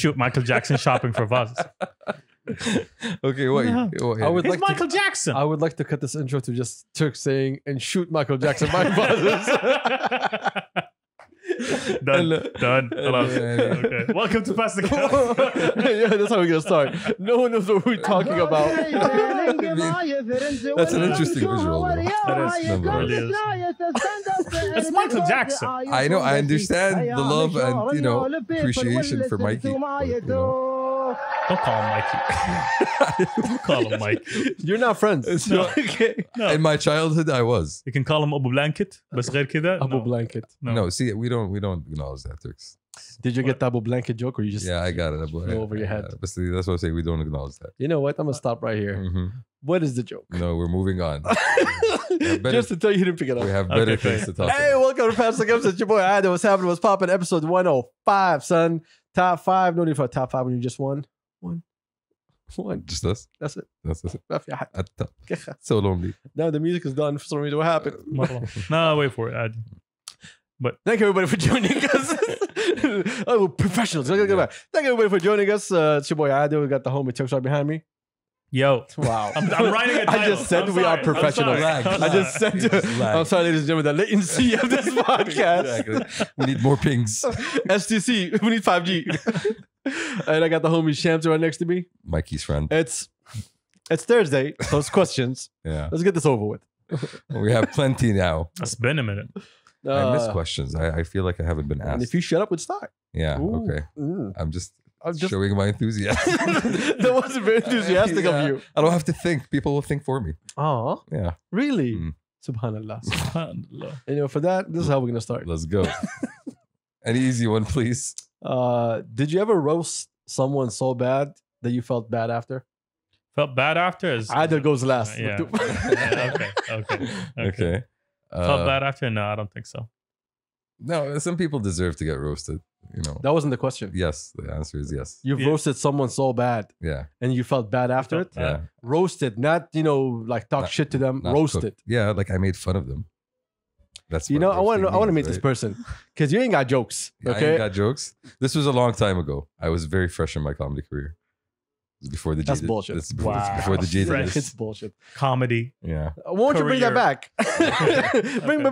shoot Michael Jackson shopping for vases. Okay, what? Yeah. what I would It's like Michael Jackson. I would like to cut this intro to just Turk saying and shoot Michael Jackson by vases. Done. Hello. Okay. Welcome to Pass the Cup. Yeah, that's how we're gonna start. No one knows what we're talking about. That's an interesting visual. Though. It's Michael Jackson. I know. I understand the love and appreciation for Mikey. But, Don't call him Mikey. Don't call him Mike. You're not friends. No. Okay. No. in my childhood, I was. You can call him Abu Blanket. بس غير كده. Abu No. Blanket. No, see, we don't acknowledge that, Turks. Did you get the Abu Blanket joke, or you just? Yeah, I got it. Go over your head. But see, that's what I'm saying. We don't acknowledge that. You know what? I'm gonna stop right here. Mhm. What is the joke? No, we're moving on. better- Just to tell you, he didn't pick it up. We have better Okay, things to talk Hey, about. welcome to Pass the Cup. It's your boy Ida. What's happening? What's popping? Episode 105, son. Top 5. No need for a top 5 when you just won. One. Just us. That's it. That's it. ما في حد. At the- So lonely. Now the music is done for some reason. What happened? No, wait for it. Thank you everybody for joining us. Oh, we're professionals. Thank you everybody for joining us. It's your boy Adi. We got the homie Turks right behind me. Yo. Wow. I'm writing a I title. just said I'm we sorry. are professionals. I'm sorry. I just said Lag. I'm sorry, ladies and gentlemen, the latency of this podcast. Exactly. We need more pings. STC, we need 5G. And I got the homie Shams right next to me. Mikey's friend. It's Thursday, so it's questions. Yeah. Let's get this over with. We have plenty now. It's been a minute. I miss questions. I feel like I haven't been And asked. if you shut up, we'd start. Yeah. Ooh. Okay. I'm just just showing my enthusiasm. that wasn't very enthusiastic Yeah. of you. I don't have to think. People will think for me. Oh, Yeah. really? Mm. Subhanallah. Subhanallah. Anyway, for that, this is how we're gonna start. Let's go. An easy one, please. Did you ever roast someone so bad that you felt bad after? Felt bad after? Either goes last. Yeah. Okay. Okay. Felt bad after? No, I don't think so. No, some people deserve to get roasted. That wasn't the question. Yes, the answer is yes. You've Yeah. roasted someone so bad Yeah. and you felt bad after it? Felt bad. Yeah. Roasted, not, like talk Not- shit to them. Not Roasted. cooked. Yeah, like I made fun of them. That's You what know, I want roasting to means, meet this right? person because you ain't got jokes. Yeah, Okay. I ain't got jokes. This was a long time ago. I was very fresh in my comedy career. It was before the That's G. bullshit. It's before, Wow. before the G. Fresh. It's bullshit. Comedy. Yeah. Won't you bring that Career.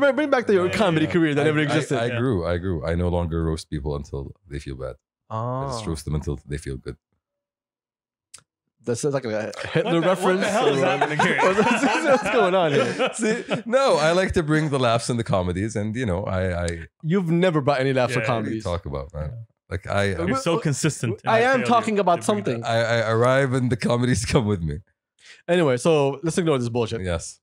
back? bring back to your comedy career that never existed. I grew. I no longer roast people until they feel bad. I just roast them until they feel good. That sounds like a Hitler What reference. the hell is happening here? What's going on here? See, no, I like to bring the laughs in the comedies, and I You've never brought any laughs for Yeah, comedies. talk about, man. Like You're so consistent. in I your am failure talking about to bring something. that. I arrive and the comedies come with me. Anyway, so let's ignore this bullshit. Yes.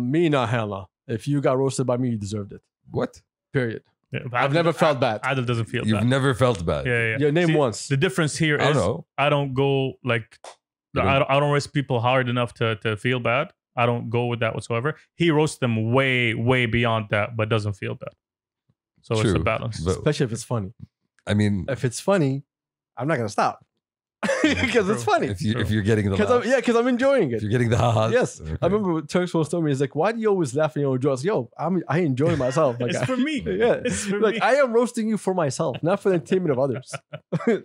Me, not hell no. If you got roasted by me, you deserved it. What? Period. Yeah, but I've never felt bad. Adil doesn't feel You've bad. never felt bad. Yeah. Yeah, name See, once. The difference here I don't is know. I don't go like You don't- I don't roast people hard enough to feel bad. I don't go with that whatsoever. He roasts them way beyond that, but doesn't feel bad. So it's a True, balance. but Especially if it's funny. I mean, If it's funny, I'm not gonna stop because it's True. funny. if you're getting the laughs, Because I'm enjoying if it. you're getting the ha-has, Yes, okay. I remember what Turks once told me. He's like, "Why do you always laugh at your own jokes?" Yo, I enjoy myself. Like, It's for me. yeah, It's for like me. I am roasting you for myself, not for the entertainment of others.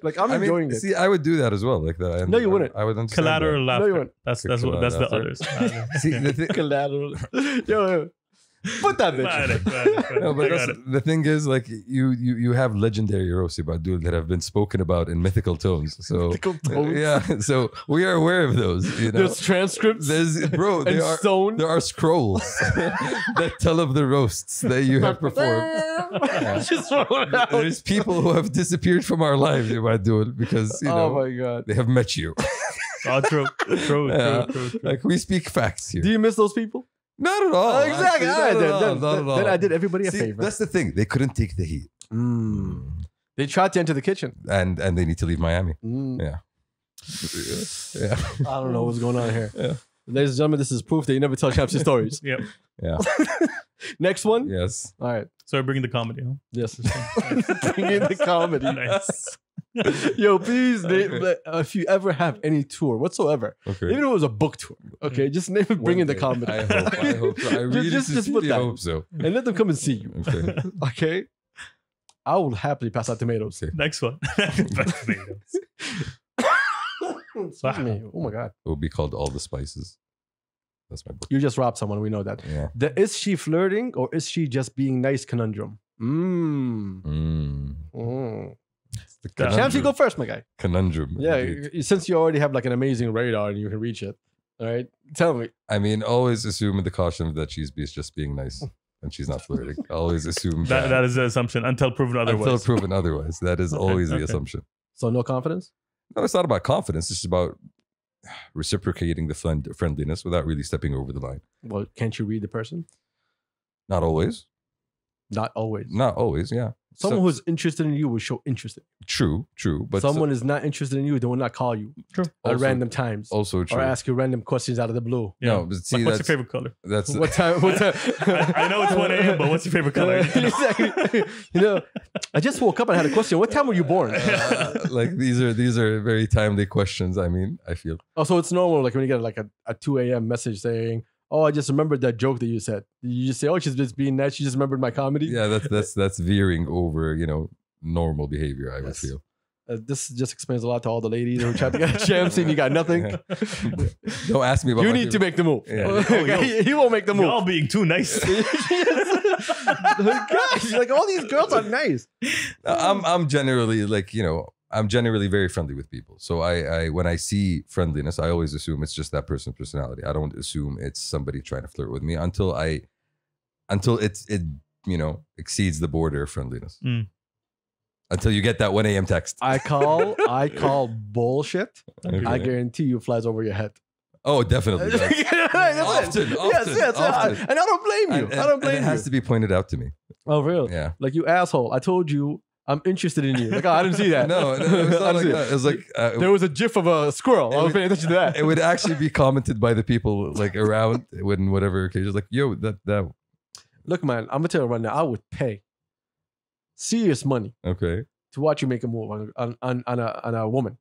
Like I'm I mean, enjoying it. see, I would do that as well, like that. No, you wouldn't. I would understand Collateral that. laughter. you wouldn't. That's Collateral that's the laughter. others. See, the thing, Collateral. Yo, put that bitch. no, but the thing is, like you have legendary roasts about dude that have been spoken about in mythical tones. So Mythical tones. yeah, so we are aware of those. You know, There's transcripts there's bro, and stone. there are scrolls that tell of the roasts that you have performed. Just throw it out. There's people who have disappeared from our lives, about doing because Oh know my god. they have met you. Oh, true. Yeah. True. Like we speak facts here. Do you miss those people? Not at all. Exactly. Actually, All right, not at all, not at all. then I did everybody a See, favor. that's the thing. They couldn't take the heat, They tried to enter the kitchen. and they need to leave Miami. Yeah. Yeah. I don't know what's going on here. Yeah. Ladies and gentlemen, this is proof that you never tell Champsy stories. Yep. Yeah. Next one. Yes. All right. So we're bringing the comedy, huh? Yes. Bring in the comedy. Nice. Yo, please, if you ever have any tour whatsoever, Okay. even if it was a book tour, okay, just name it, bring in the comedy. I hope so. I really just put sincerely that. hope so. And let them come and see you. Okay. Okay. I will happily pass out tomatoes. Okay. Next one. Excuse me. Oh my god. It will be called All the Spices. That's my book. You just robbed someone. We know that. Yeah. The is she flirting or is she just being nice conundrum? It's the Chance, you go first, my guy. conundrum. Yeah, indeed. since you already have like an amazing radar and you can reach it. All right, tell me. I mean, always assume with the caution that she's just being nice and she's not flirting. Always assume That is the assumption until proven otherwise. until proven otherwise. That is always the assumption. So no confidence? No, it's not about confidence. It's just about reciprocating the friendliness without really stepping over the line. Well, can't you read the person? Not always. Not always. Not always. Yeah. Someone who's interested in you will show interest. True. But Someone is not interested in you, they will not call you True. at Also- random times also true. or ask you random questions out of the blue. Yeah. No, but see, Like, what's your that's favorite color? that's What time? What time? I know it's 1 a.m., but what's your favorite color? Exactly. I just woke up and had a question. What time were you born? like these are very timely questions. I mean, I feel Oh, so it's normal. Like when you get like a 2 a.m. message saying, "Oh, I just remembered that joke that you said." You just say, "Oh, she's just being nice. She just remembered my comedy." yeah. That's veering over normal behavior. I would Yes. feel. This just explains a lot to all the ladies who try to get a chance and you got nothing. Don't ask me about. You my need to favorite- make the move. Yeah. He won't make the move. Y'all being too nice. Gosh, like all these girls are nice. I'm generally I'm generally very friendly with people. So I when I see friendliness, I always assume it's just that person's personality. I don't assume it's somebody trying to flirt with me until it exceeds the border of friendliness. Mm. Until you get that 1 a.m. text. I call bullshit. Okay. I guarantee you flies over your head. Oh, definitely. That's it. Often, Yes. often. And I don't blame you. I don't blame and it you. has to be pointed out to me. Oh, real? Yeah. Like, you asshole. I told you I'm interested in you. Like, oh, I didn't see that. No, it's I not didn't like see that. It was like There was a gif of a squirrel. I was paying attention to that. it would actually be commented by the people like around when whatever occasion. Like, yo, that Look, man, I'm gonna tell you right now. I would pay serious money okay to watch you make a move on a woman.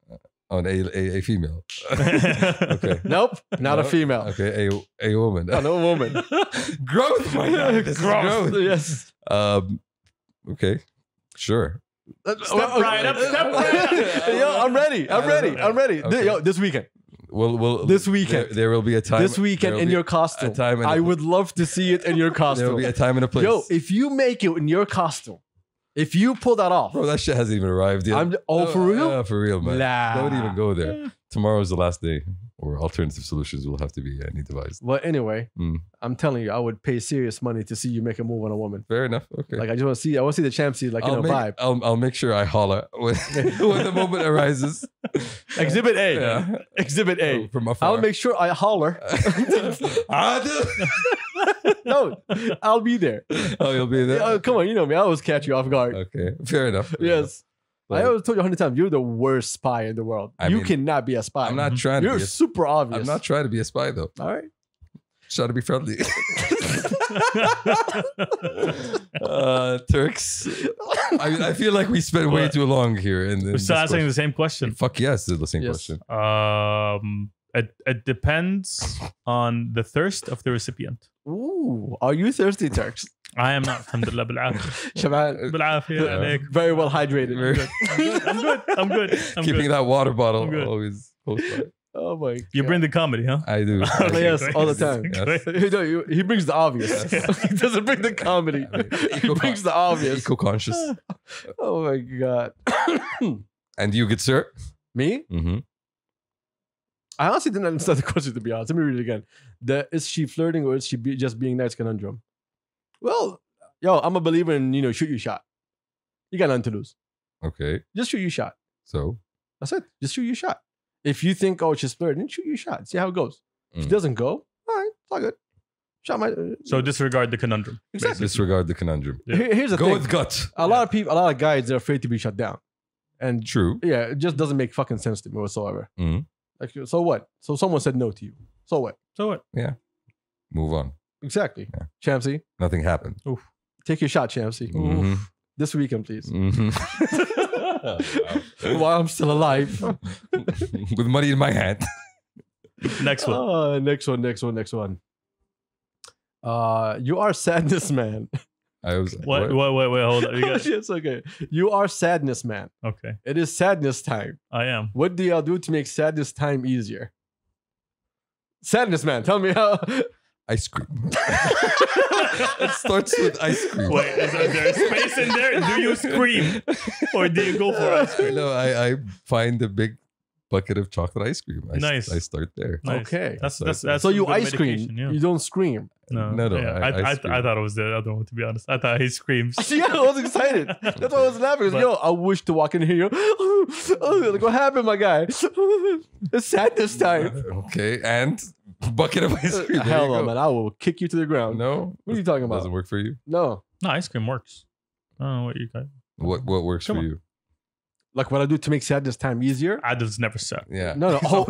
on a female. Okay. Nope, not a No? female. Okay, a woman. On a woman. Growth, my God. This is growth. Yes. Okay, sure. Step right up, step right up. Yo, I'm ready. I'm ready. Okay. Yo, this weekend. Well, This weekend. there will be a time. This weekend there will in be your costume. a time and I a- would love to see it in your There will costume. be a time and a place. Yo, if you make it in your costume, if you pull that off, Bro, that shit hasn't even arrived yet. for real? For real, man. Nah. Don't even go there. Tomorrow's the last day, or alternative solutions will have to be any devised. Well, anyway, Mm. I'm telling you, I would pay serious money to see you make a move on a woman. Fair enough. Okay. Like, I want to see the champ see, like, vibe. I'll make sure I holler when, when the moment arises. Exhibit A. Yeah. Exhibit A. From afar. I'll make sure I holler. I do. No, I'll be there. Oh, you'll be there. Oh, come on, you know me. I always catch you off guard. Okay. Fair enough. Fair enough. Yes. I always told you 100 times, you're the worst spy in the world. I You mean, cannot be a spy. I'm not trying to You're be. super obvious. I'm not trying to be a spy though. All right. Just trying to be friendly. Turks. I feel like we spent way too long here. We're still answering the same question. Fuck yes, it's the same Yes. question. It depends on the thirst of the recipient. Ooh, are you thirsty, Turks? I am not. Alhamdulillah, بالعافية. Shaban, بالعافية عليك. very well hydrated. I'm good. Keeping that water bottle I'm good. always close by. Oh my God. You bring the comedy, huh? I do. Okay, Yes, great. all the time. Yes. He brings the obvious. He doesn't bring the comedy. He brings the obvious. Eco-conscious. Oh my God. And you, good sir? Me? Mm-hmm. I honestly didn't understand the question, to be honest. Let me read it again. Is she flirting or is she just being nice conundrum? Well, yo, I'm a believer in, shoot your shot. You got nothing to lose. Okay. Just shoot your shot. So, That's it. Just shoot your shot. If you think, oh, she's flirting, shoot your shot. See how it goes. If it Mm. doesn't go, all right, it's all good. Shot my. So disregard the conundrum. Exactly. disregard the conundrum. Yeah. Here's the Go thing. with gut. A lot of people, a lot of guys, they're afraid to be shut down. And True. yeah, it just doesn't make fucking sense to me whatsoever. Mhm. Like, so what? So someone said no to you. So what? So what? Move on. Exactly. Yeah. Champsy, Nothing happened. take your shot, Champsy. Mhm. This weekend, please. Mhm. While I'm still alive. With money in my hand. Next one. Next one. You are sadness, man. I was Wait, hold on. You guys, It's okay. You are sadness man. okay, It is sadness time. I am. What do y'all do to make sadness time easier? Sadness man, tell me how. ice cream. It starts with ice cream. Wait, is there a space in there? Do you scream or do you go for ice cream? No, I find a big bucket of chocolate ice cream. Nice. I start there. Nice. Okay. That's So some you good ice cream. medication, yeah. You don't scream. No, No, yeah. I I scream. thought it was the other one, to be honest. I thought he screams. Yeah, I was excited. That's why I was laughing. But- Yo, I wish to walk in here. Like, what happened, my guy? It's sadness time. Okay, and bucket of ice cream. There Hell you no, go. man. I will kick you to the ground. No, What are you talking about? doesn't work for you. No. No, ice cream works. I don't know what you got. What works Come for on. you? Like what I do to make sadness time easier? Adam's never sad. Yeah, No, no. Oh,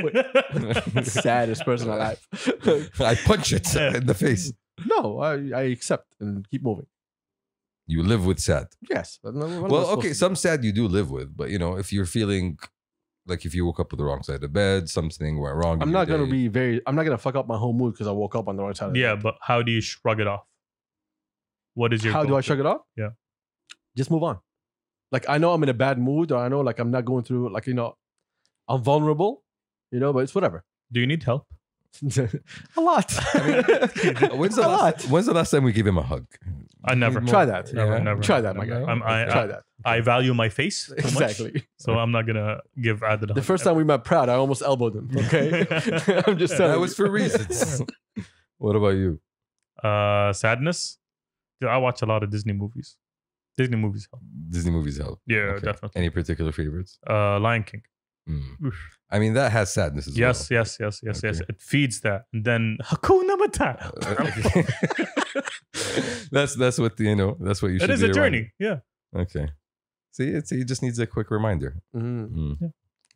wait. wait. Saddest person alive. I punch it Yeah. in the face. No, I accept and keep moving. You live with sad. Yes. But no, what am I Well, supposed okay, to do? some sad you do live with, but if you're feeling like if you woke up with the wrong side of bed, something went wrong. in I'm your not gonna day. I'm not gonna fuck up my whole mood because I woke up on the wrong side of the Yeah, bed. but how do you shrug it off? What is your How do I go-to? shrug it off? Yeah. Just move on. Like I know I'm in a bad mood, or I know like I'm not going through I'm vulnerable, but it's whatever. Do you need help? A lot. When's A lot. the last time we gave him a hug? I never. Try that. Never, Yeah. never. Try that, my guy. Try that. I value my face too much, Exactly. so I'm not gonna give Adel. The first time we met Proud, I almost elbowed him. Okay. I'm just telling That was for reasons. What about you? sadness. Dude, I watch a lot of Disney movies. Disney movies help. Disney movies help. Yeah, Okay. definitely. Any particular favorites? Lion King. Mm. Oof. I mean, that has sadness as Yes, well. yes. Okay. It feeds that. And then Hakuna Matata. That's what that's what you should It is be a reminded. journey. Yeah. Okay. See, he just needs a quick reminder. Mhm. Mm. Yeah.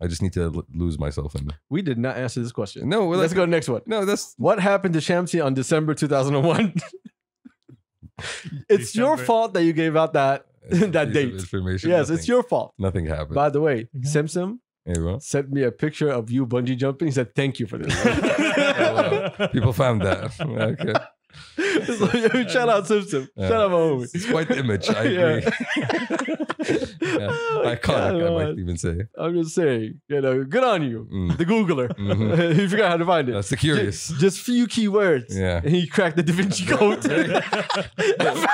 I just need to lose myself in. We did not answer this question. No, well, Let's go to the next one. No, that's What happened to Shamsi on December 2001? It's your December. fault that you gave out that that piece of date. information. Yes, nothing, it's your fault. nothing happened. By the way, Okay. Simsim Hey, well, sent me a picture of you bungee jumping. He said, "Thank you for this." people found that. Okay. So, shout out Simsim. Yeah. Shout out my homie. It's quite the image. I Yeah. agree. Oh my Iconic, God, I might man. even say. I'm just saying, good on you, Mm. the Googler. Mhm. You forgot how to find it. That's the curious. Just few keywords. Yeah. And he cracked the Da Vinci Code. I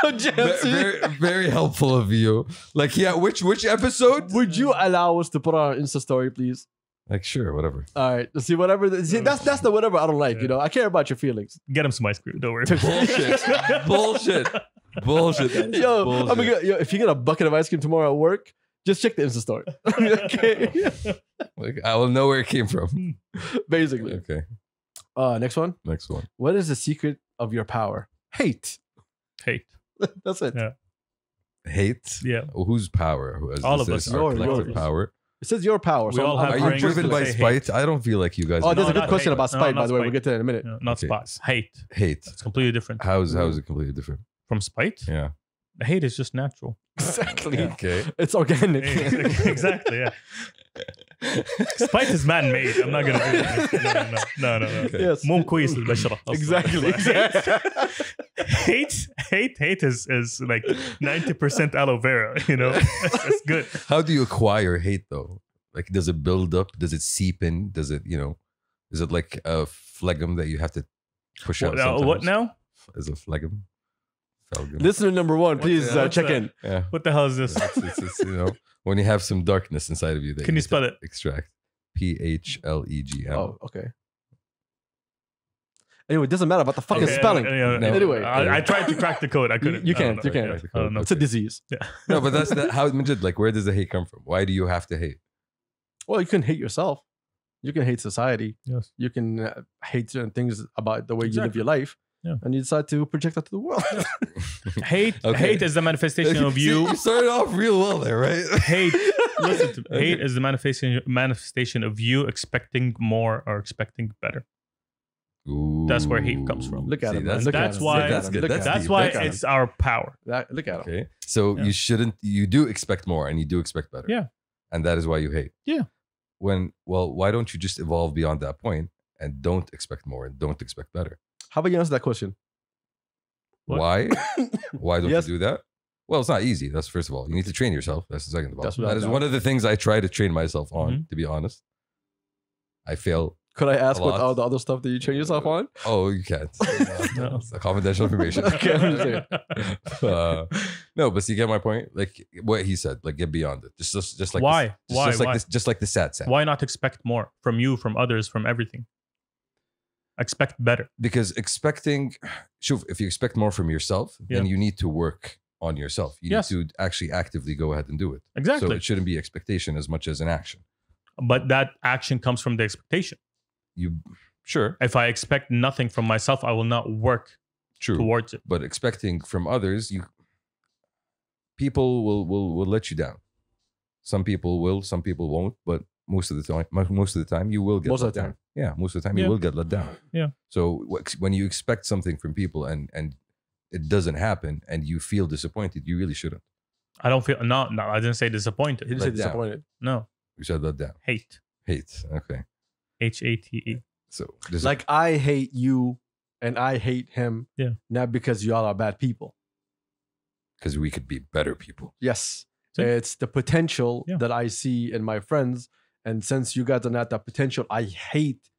found Jamsi. Very, very helpful of you. Like, yeah, which episode? Would you allow us to put on our Insta story, please? Like, sure, whatever. All right. See, whatever. See, that's the whatever I don't like. Yeah. I care about your feelings. Get him some ice cream. Don't worry. Bullshit. Bullshit. Bullshit. That is Yo, bullshit. I'm gonna get, if you get a bucket of ice cream tomorrow at work, just check the Insta story. Okay. Like, I will know where it came from. Basically. Okay, Next one. next one. What is the secret of your power? Hate. Hate. That's it. Yeah. Hate? Yeah. Whose power? Who has All this of is us. our Yours, collective yours. power. It says your power. We So all I'm- have Are I'm you brains driven to by say spite? hate. I don't feel like you guys. Oh, there's No, a good not question hate. about No, spite, not by the way. We'll spite. get to that in a minute. Yeah, not Okay. spots. Hate. Hate. It's completely different. How's it completely different? From spite? Yeah. Hate is just natural. Exactly. Okay. It's organic. Exactly, yeah. Spite is man-made. I'm not gonna do that. No. Okay. Yes. مو كويس للبشرة. Exactly. Hate is like 90% aloe vera. It's good. How do you acquire hate though? Like, does it build up? Does it seep in? Does it, is it like a phlegm that you have to push out? What sometimes? now? Is a phlegm? Phlegm. Listener number one, please what's check that? in. Yeah. What the hell is this? It's, when you have some darkness inside of you that Can you need to spell it? Extract. PHLEGM. Oh, okay. Anyway, it doesn't matter about the fucking Okay, spelling. No. Anyway. I tried to crack the code. I couldn't. You I don't can't, you know. can't. I don't know. It's a disease. Yeah. No, but that's how Majid, like, where does the hate come from? Why do you have to hate? Well, you can hate yourself. You can hate society. Yes. You can hate certain things about the way you live Exactly. your life. Yeah. And you decide to project that to the world. Hate Okay. is the manifestation of See, you. you started off real well there, right? Hate. Listen to me. Hate is the manifestation of you expecting more or expecting better. That's where hate comes from. Look at him, man. That's, Look at That's him. why- Look at that's him. good. Look That's at him. That's deep. why Look at it's our power. Look at him. Okay. So Yeah. you do expect more and you do expect better. Yeah. And that is why you hate. Yeah. Why don't you just evolve beyond that point and don't expect more and don't expect better? How about you answer that question? What? Why? Why don't Yes. you do that? Well, it's not easy. That's first of all. You need to train yourself. That's the second of all. That's That without is doubt. one of the things I try to train myself on, Mhm. to be honest. I fail. Could I ask A what lot. all the other stuff that you train yourself on? Oh, you can't. No. It's confidential information. Okay, I'm just saying. No, but you get my point. Like what he said. Like get beyond it. Just like Why? This, Why? Just like Why? this. Just like the sad. Why not expect more from you, from others, from everything? Expect better. Because expecting, shuf, if you expect more from yourself, then Yeah. you need to work on yourself. You Yes. need to actually actively go ahead and do it. So Exactly. it shouldn't be expectation as much as an action. But that action comes from the expectation. You sure, If I expect nothing from myself, I will not work true, towards it. but expecting from others, people will let you down. Some people will, some people won't, but most of the time you will get Most let of the down. time. Yeah, most of the time Yeah. you will get let down. Yeah. So when you expect something from people and it doesn't happen and you feel disappointed, you really shouldn't. I don't feel no. I didn't say He disappointed. didn't say Let down. disappointed. No, You said let down. hate. Hate. Okay. HATE. So this Like I hate you and I hate him. Yeah. Not because y'all are bad people. because we could be better people. Yes. See? It's the potential Yeah. that I see in my friends. And since you guys are not that potential, I hate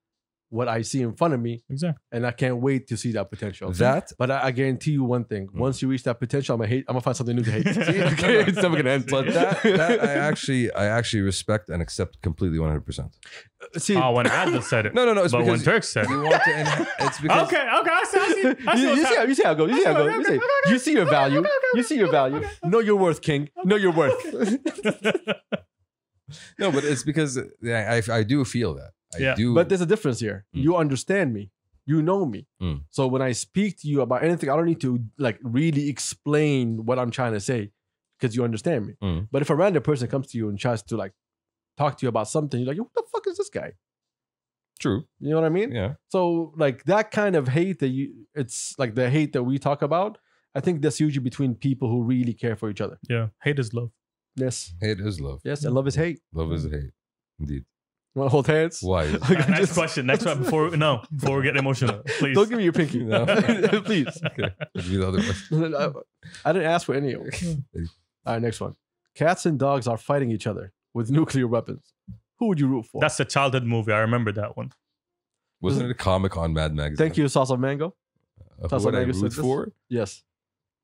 what I see in front of me. Exactly. And I can't wait to see that potential. That But I guarantee you one thing. Once you reach that potential, I'm gonna find something new to hate. See? Okay, it's never gonna end. but that I actually respect and accept completely 100%. see, Oh, when Adil said it. No, it's But when because Turk said it. you want to it's because Okay, I see. you see how it goes. You see how it goes. You see- You see your value. You see your value. Know your worth, King. Know your worth. no, but it's because I do feel that. I Yeah. do But there's a difference here. Mm. You understand me. You know me. Mm. So when I speak to you about anything, I don't need to like really explain what I'm trying to say because you understand me. Mm. But if a random person comes to you and tries to like talk to you about something, you're like, what the fuck is this guy? true. You know what I mean? Yeah. So like that kind of hate that it's like the hate that we talk about. I think that's usually between people who really care for each other. Yeah, hate is love. Yes. Hate is love. Yes. And love is hate. Love is hate. Indeed. You want to hold hands? Why? is it? Next Just- question. Next one. Before we get emotional, please. Don't give me your pinky. No. Please. Okay. Give me the other question. I didn't ask for any of them. All right, next one. Cats and dogs are fighting each other with nuclear weapons. Who would you root for? That's a childhood movie. I remember that one. Wasn't it a comic on Mad Magazine? Thank you, Sauce of Mango. Who Sauce would of I Mango said root this. for? Yes,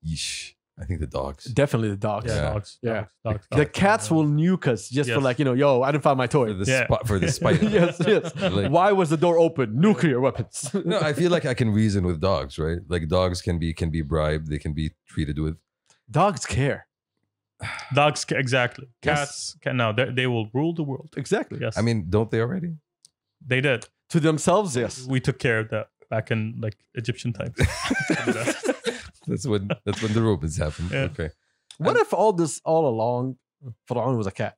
Yeesh. I think the dogs. definitely the dogs. Yeah, Yeah. dogs. Yeah. Dogs. The cats will nuke us just for Yes. like, yo, I didn't find my For toy. the, Yeah. for the spite. of it. yes. Like- Why was the door open? Nuclear weapons. No, I feel like I can reason with dogs, right? Like dogs can be bribed. They can be treated with. Dogs care. Dogs. Exactly. Yes. Cats can now. They will rule the world. Exactly. Yes. I mean, don't they already? they did. To themselves, yes. We took care of that back in like Egyptian times. That's when the Romans happened. Yeah. Okay. What if all along, Pharaoh was a cat?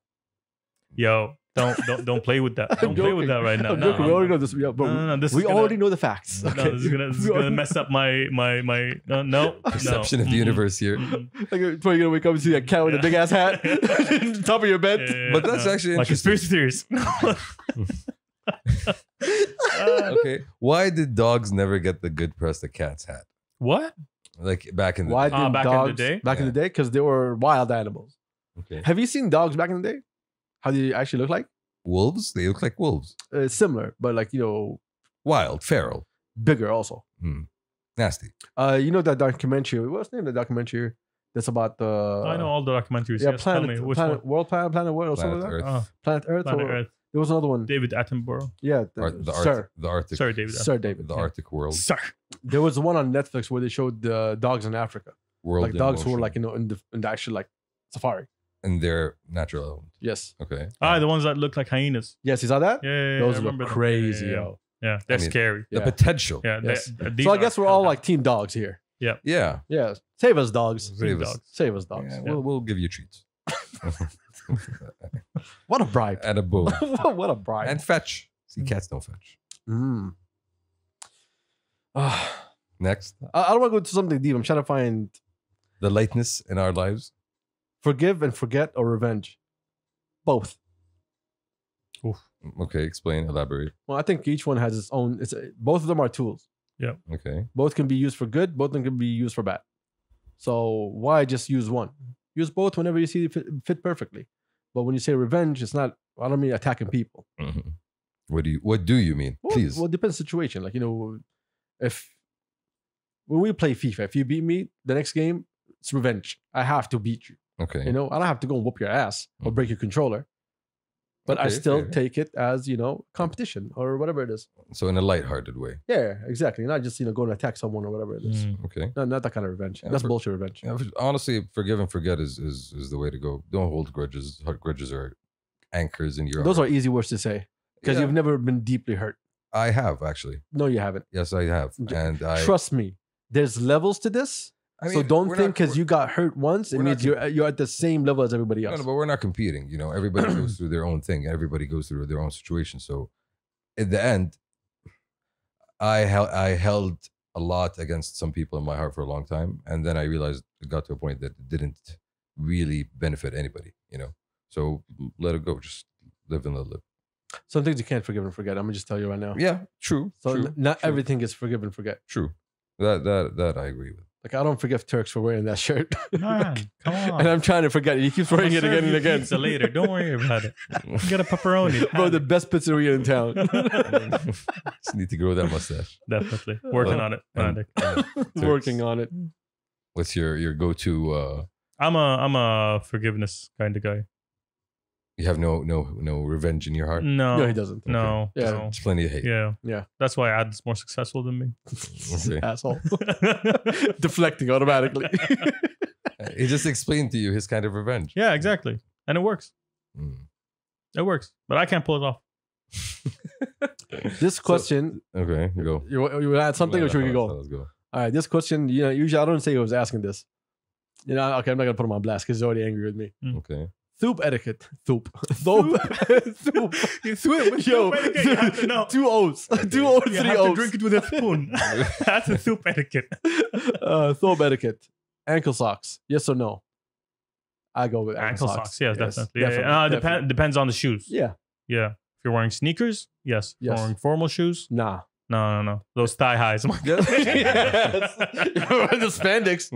Yo, don't play with that. Don't play with that right now. I'm No, joking. We already know this. Yeah, but no, this we is gonna- already know the facts. No, Okay. this is gonna mess up my no Perception no. of the Mm-mm. universe here. Mm-mm. Like, before you're gonna wake up and see that cat with a big ass hat, top of your bed. Yeah, But that's actually like interesting. conspiracy theories. Okay. Why did dogs never get the good press that cats had? What? Like back in the Why day. did back in the dogs day? back in Yeah. the day? Because they were wild animals. Okay. Have you seen dogs back in the day? How do they actually look like? Wolves? They look like wolves. Similar, but like Wild, feral. bigger also. Nasty. That documentary. What's the name of the documentary? That's about the. I know all the documentaries. Yeah, yes, tell me which Planet one. World, Planet World, or something Planet like that. Earth. Oh, Planet Earth. Planet or, Earth. There was another one. David Attenborough. Yeah, Sir. The Arctic. Sorry, David. Sir David. The yeah. Arctic world. Sir. There was one on Netflix where they showed the dogs in Africa, World like in dogs who were motion. like in the actual like safari. in their natural element. Yes, Okay. The ones that look like hyenas. yes, you saw that? Yeah, yeah, yeah, Those I look remember them. crazy, Yeah, yeah, yo. yeah, they're I mean, scary. The Yeah. potential. Yeah, Yes. these So I are guess we're all hell- like team dogs here. Yeah. Yeah, save us, dogs. Save us. dogs. Save us, dogs. Yeah, we'll give you treats. What a bribe! And a bone. What a bribe! And fetch. See, cats don't fetch. Mm. I Next, don't want to go to something deep. I'm trying to find the lightness in our lives. forgive and forget or revenge. Both. Okay, explain, elaborate. Well, I think each one has its own. Both of them are tools. Okay. Both can be used for good. Both of them can be used for bad. So why just use one? Use both whenever you see it fit perfectly. But when you say revenge, it's not. I don't mean attacking people. Mhm. What do you mean? Well, Please. well, it depends on the situation. Like, if when we play FIFA, if you beat me the next game, it's revenge. I have to beat you. Okay. I don't have to go and whoop your ass or break your controller. But I Okay, still fair. take it as, competition or whatever it is. So in a lighthearted way. Yeah, exactly. Not just, going to attack someone or whatever it is. Mm. Okay. No, not that kind of revenge. Yeah, That's for- bullshit revenge. Yeah, honestly, forgive and forget is the way to go. Don't hold grudges. Grudges are anchors in your Those heart. are easy words to say because Yeah. you've never been deeply hurt. I have actually. No, you haven't. Yes, I have. And I Trust me. There's levels to this. I So don't we're think not- because you got hurt once, it we're means not- you're at the same level as everybody No, else. no, but we're not competing. Everybody goes through their own thing. Everybody goes through their own situation. So, in the end, I held a lot against some people in my heart for a long time, and then I realized it got to a point that it didn't really benefit anybody. So let it go. Just live and let live. Some things you can't forgive and forget. I'm gonna just tell you right now. Yeah, true. So true, not true, everything is forgive and forget. True. That I agree with. Like I don't forgive Turks for wearing that shirt. Man, come on. And I'm trying to forget it. He keeps wearing I'll it serve again and you again. Pizza later. Don't worry about it. Get a pepperoni. Bro, the best pizzeria in town. Just need to grow that mustache. Definitely working on it. And- Working on it. What's your go-to? I'm a forgiveness kind of guy. You have no revenge in your heart. No, No, he doesn't. No, Yeah. no. There's plenty of hate. Yeah, Yeah. That's why Ad's more successful than me. Okay. Asshole. Deflecting automatically. He just explained to you his kind of revenge. Yeah, exactly, and it works. Mm. It works, but I can't pull it off. This question, Okay, go. you add something or should we go? Let's go. All right, this question, usually I don't say who was asking this. Okay, I'm not going to put him on blast because he's already angry with me. Okay. Thob etiquette. Thob. Thob. You threw it Yo, You have to know. 2 O's. 2 O's, You 3 have to O's. drink it with a spoon. That's a soup etiquette. Thob etiquette. Ankle socks. Yes or no? I go with Ankle socks, yes, definitely. definitely. Depends on the shoes. Yeah. Yeah. If you're wearing sneakers, yes. If you're Yes. wearing formal shoes, Nah. no. Those thigh highs. Yes. The spandex.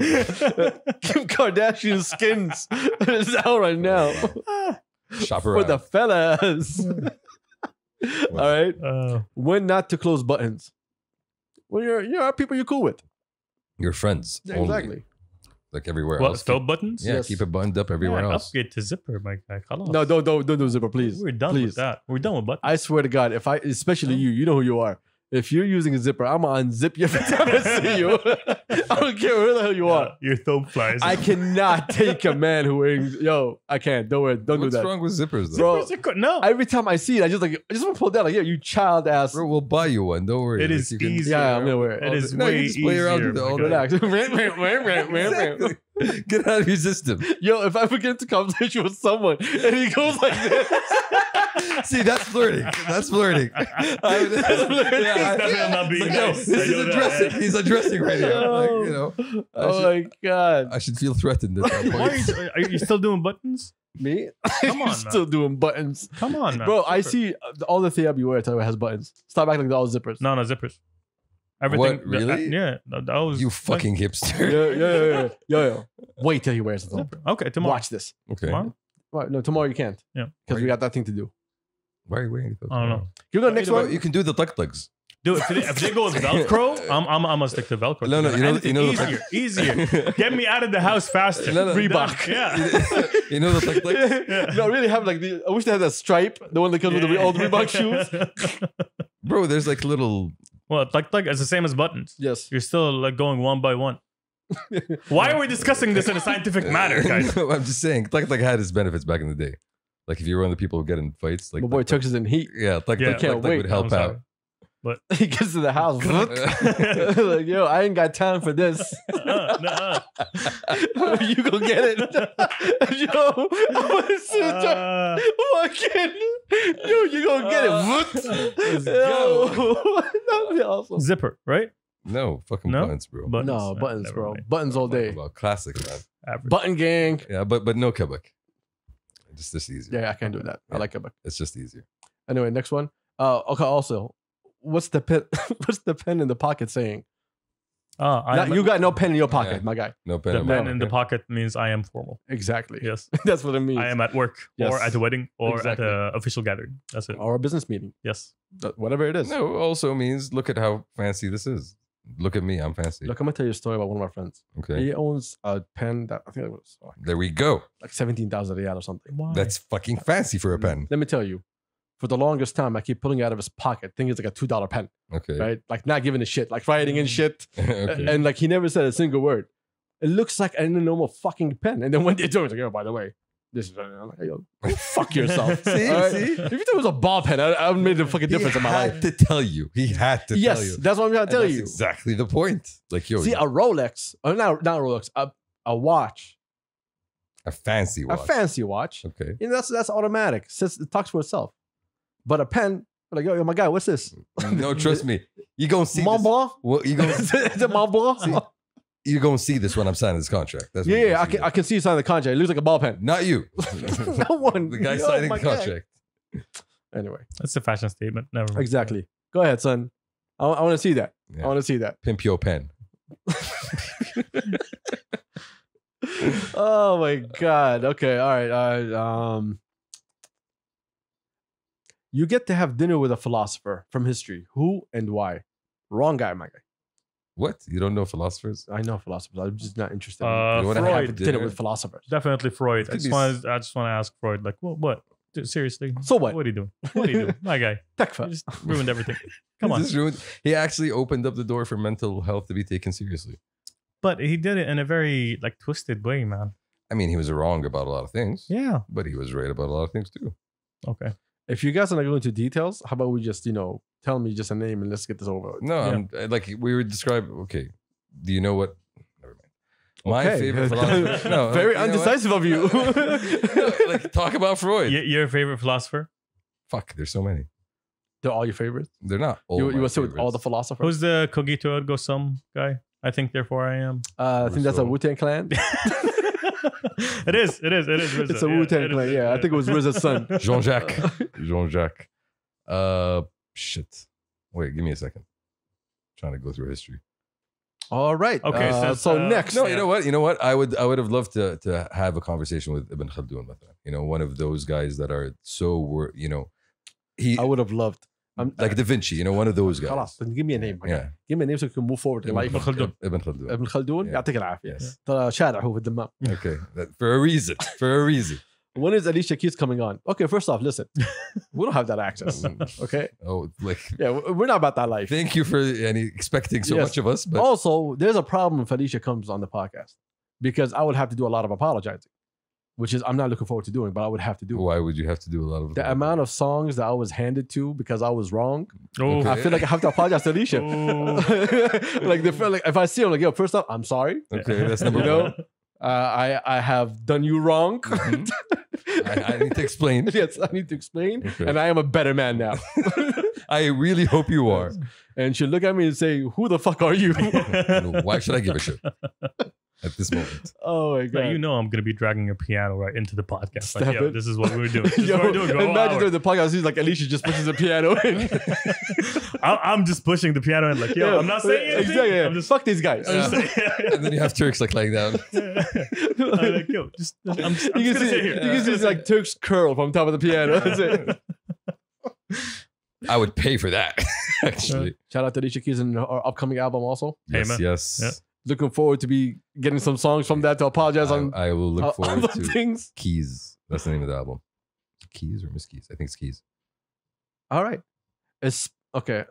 Kim Kardashian skins is out right now. Shop For around. the fellas. All right. When not to close buttons. When you're people you're cool with. Your friends. Yeah, only. exactly. Like everywhere What, else. throw buttons? Yeah, Yes. keep it buttoned up everywhere Yeah, else. upgrade to zipper, my guy. Khalas. No, don't do zipper, please. We're done Please. with that. We're done with buttons. I swear to God, especially you know who you are. If you're using a zipper, I'm gonna unzip you every time I see you. I don't care who the hell you are. Your thumb flies. I cannot take a man who wearing. I can't. Don't worry. Don't What's do that, wrong with zippers, though? bro. No. Every time I see it, I just want to pull it down. Like, yeah, you child ass. Bro, we'll buy you one. Don't worry. It is you can- easy. Yeah, I'm gonna wear it. It is No, you way just play around easier. with it all my day. guy. Relax. Exactly. Get out of your system. Yo, if I ever get into conversation with someone and he goes like this, See, that's flirting. That's flirting. That's flirting. Definitely not being Like, no, nice. this I is know that. addressing. He's addressing right now. Like, oh my God, I should feel threatened at that Why point. are you still doing buttons? me? Come on, man. Still doing buttons. Come on, man. Bro, I Zipper. see all the Theab you wear has buttons. Stop acting like they're all zippers. No, zippers. Everything. What, really? Yeah. That was. You fucking hipster. Yo. Wait till he wears it. Zipper. Okay, tomorrow. Watch this. Okay. Tomorrow? Right, no, tomorrow you can't. Yeah. Because we got that thing to do. Why are you wearing those? I don't know. You go next Bro, one. you can do the tuck-tucks. Dude, if they go with Velcro, I'm gonna stick to Velcro. No, you know Anything the easier. Get me out of the house faster. No, Reebok. Yeah. You know the tuck-tucks? No, I really have I wish they had that stripe, the one that comes with the old Reebok shoes. Bro, there's like little... Well, like it's the same as buttons. Yes. You're still like going one by one. Why are we discussing this in a scientific manner, guys? No, I'm just saying, tuck-tuck had its benefits back in the day. Like if you were one of the people who get in fights, like My boy Turks is in heat. yeah, tuck-tuck Yeah. Can't wait. would help I'm sorry. out. He gets to the house. Like, yo, I ain't got time for this. Nuh-uh. You go get it. Yo, you gonna get it. Let's Yo, that'd be awesome. Zipper, right? No, fucking No? buttons, bro. Buttons. No, buttons, Never bro. mind. Buttons all day. About classic, man. Average. Button gang. Yeah, but no Quebec. Just easier. Yeah, I can't do that. I like Quebec. It's just easier. Anyway, next one. Okay, also, what's the pen? What's the pen in the pocket saying? I'm, You got no pen in your pocket, Yeah. my guy. No pen. the in my pen in the pocket. pocket means I am formal. Exactly. Yes. That's what it means. I am at work Yes. or at a wedding or Exactly. at an official gathering. That's it. Or a business meeting. Yes. Whatever it is. No, also means look at how fancy this is. Look at me, I'm fancy. Look, I'm gonna tell you a story about one of my friends. Okay, He owns a pen that I think it was there we go. like 17,000 riyal or something. Why? That's fucking fancy for a pen. Let me tell you, for the longest time, I keep pulling it out of his pocket, thinking it's like a $2 pen, Okay. right? Like not giving a shit, like writing and shit. Okay. And like he never said a single word. It looks like a normal fucking pen. And then one day, he told me, like, oh, by the way, this is. I'm like, yo, go fuck yourself. See? All right? See? If you thought it was a ball pen, I would made a fucking difference in my life. He had to tell you. He had to tell Yes, you. that's what I'm trying to And tell that's you. exactly the point. Like, yo, See, a Rolex, or not a Rolex, a watch, a fancy watch. a fancy watch. Okay. You know, that's automatic. It talks for itself. But a pen, like, yo, my guy, what's this? No, trust me. You gonna see Mont this. Blanc? Well, you gonna Is it Mont Blanc? See, you gonna see this when I'm signing this contract. That's what Yeah, you're yeah, gonna I can see you sign the contract. It looks like a ball pen. Not you. No one. The guy Yo, signing my the guy. contract. Anyway, That's a fashion statement. Never mind. exactly. Go ahead, son. I want to see that. Yeah. I want to see that. Pimp your pen. Oh my god. Okay. All right. You get to have dinner with a philosopher from history. Who and why? Wrong guy, my guy. What? You don't know philosophers? I know philosophers. I'm just not interested. You wanna in have having a dinner dinner? with philosophers. Definitely Freud. Could be s- I just want to ask Freud, like, what? Dude, seriously? So what? What are you doing? What are you doing? My guy. You Tekfa. just ruined everything. Come He on. just ruined- He actually opened up the door for mental health to be taken seriously. But he did it in a very like twisted way, man. I mean, he was wrong about a lot of things, Yeah. but he was right about a lot of things too. Okay. If you guys are not going into details, how about we just, tell me just a name and let's get this over with. No, Yeah. like we were describing. Okay, do you know what? Never mind. My Okay. favorite philosopher. No, Very you know what? undecisive of you. No, like talk about Freud. Your favorite philosopher? Fuck, there's so many. They're all your favorites. They're not. All You my want to sit with all the favorites. philosophers? Who's the Cogito ergo sum guy? I think therefore I am. I think that's a Rousseau. Wu-Tang Clan. It is. It's a Wu-Tang Clan. Yeah, I think it was RZA's son. Jean-Jacques. Jean-Jacques. Shit. Wait, give me a second. trying to go through history. All right. Okay, so next. No, Yeah. you know what? I would have loved to have a conversation with Ibn Khaldun, one of those guys that are so he I would have loved. like Da Vinci, one of those guys. خلاص, then give me a name. Yeah. Give me a name so we can move forward in life. Ibn Khaldun. Ibn Khaldun. ابن خلدون Yeah. يعطيك العافية. Yes. ترى شارع هو في الدمام. Okay. For a reason. For a reason. When is Alicia Keys coming on? Okay, first off, listen. We don't have that access. Okay? Oh, like Yeah, we're not about that life. thank you for expecting so Yes. much of us, but Also, there's a problem if Alicia comes on the podcast because I would have to do a lot of apologizing, which is I'm not looking forward to doing, but I would have to do. why would you have to do a lot of The amount of songs that I was handed to because I was wrong, Oh, I feel like I have to apologize to Alicia. Oh. Like they feel like if I see him, like, yo, first off, I'm sorry. Okay, that's number You know? one. I have done you wrong. Mhm. I need to explain. Yes, I need to explain, Okay. and I am a better man now. I really hope you are. And she'll look at me and say, "Who the fuck are you?" Why should I give a shit at this moment? Oh my god! But I'm gonna be dragging a piano right into the podcast. Stop Like, yo, it. this is what we're doing. This is Yo, what we're doing. Go imagine hour. during the podcast, he's like, Alicia just pushes the piano in. I'm just pushing the piano and like, yo, I'm not saying anything. Exactly. Yeah. I'm just Fuck these guys. I'm just saying. And then you have Turks like lying down. I'm like, yo, I'm just You can gonna see, sit here. you can see like Turk's curl from top of the piano. That's it. I would pay for that, actually. Shout out to Alicia Keys and her upcoming album also. Hey, Yes, man. yes. Yeah. Looking forward to be getting some songs from that to apologize on I will look forward other to things. Keys. That's the name of the album. Keys or Miss Keys? I think it's Keys. All right. It's okay.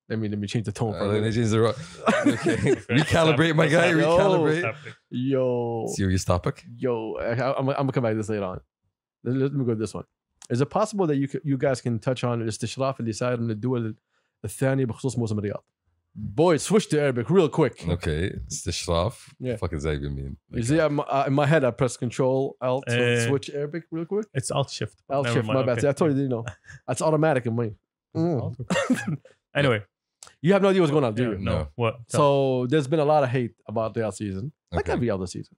Let me change the tone for Let me a change the okay. Recalibrate, my guy. Yo. Recalibrate. Yo. Serious topic. Yo, I'm gonna come back to this later on. Let me go to this one. Is it possible that you guys can touch on الاستشراف اللي صاير من الدول الثانية بخصوص موسم الرياض? Boy, switch to Arabic real quick. Okay. Istishraf. Yeah. What the fuck does that even mean? You see, in my head, I press Control Alt to Uh, switch Arabic real quick. It's Alt Shift. Alt Never shift, mind, my bad. okay. See, I told you, that's automatic in mine. Anyway, You have no idea what's going on, do yeah, you? no. No. What? So there's been a lot of hate about the season, like Okay. every other season.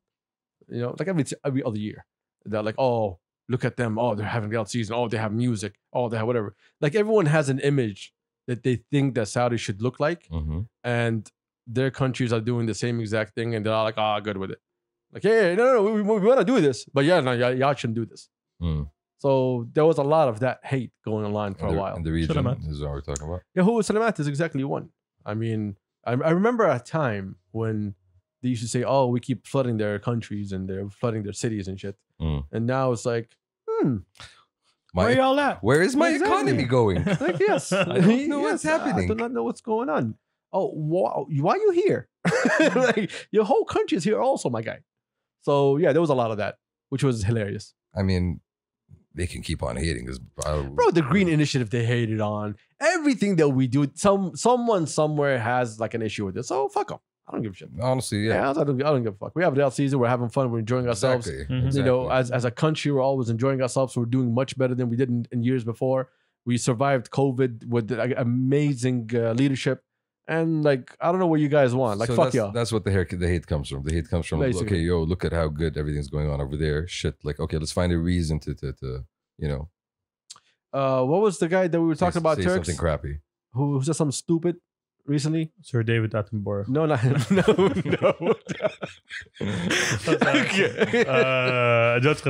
Like every other year. They're like, oh, look at them. Oh, they're having the out season. Oh, they have music. Oh, they have whatever. Like everyone has an image that they think that Saudi should look like, and their countries are doing the same exact thing, and they're all like, "Ah, good with it." Like, hey, no, we want to do this, but yeah, no, y'all shouldn't do this. So there was a lot of that hate going online for a while. In the region, is what we're talking about. Yeah, who Salamat is exactly one. I mean, I remember a time when they used to say, "Oh, we keep flooding their countries and they're flooding their cities and shit," and now it's like, where y'all at? Where is my economy going? Like, yes, I don't know what's happening. I do not know what's going on. Oh, why are you here? Like, your whole country is here also, my guy. So yeah, there was a lot of that, which was hilarious. I mean, they can keep on hating this, bro. The Green Initiative they hated on everything that we do. Someone somewhere has like an issue with it. So fuck them. I don't give a shit. Honestly, yeah. I don't give a fuck. We have the out season. We're having fun. We're enjoying ourselves. Exactly. You know, as a country, we're always enjoying ourselves. We're doing much better than we did in years before. We survived COVID with amazing leadership. And like, I don't know what you guys want. Like, so fuck y'all. That's what the hate comes from. The hate comes from, basically. Okay, yo, look at how good everything's going on over there. Shit, like, okay, let's find a reason to you know. What was the guy that we were talking about? Say Turks? Something crappy. Who said something stupid recently? Sir David Attenborough. No. Judge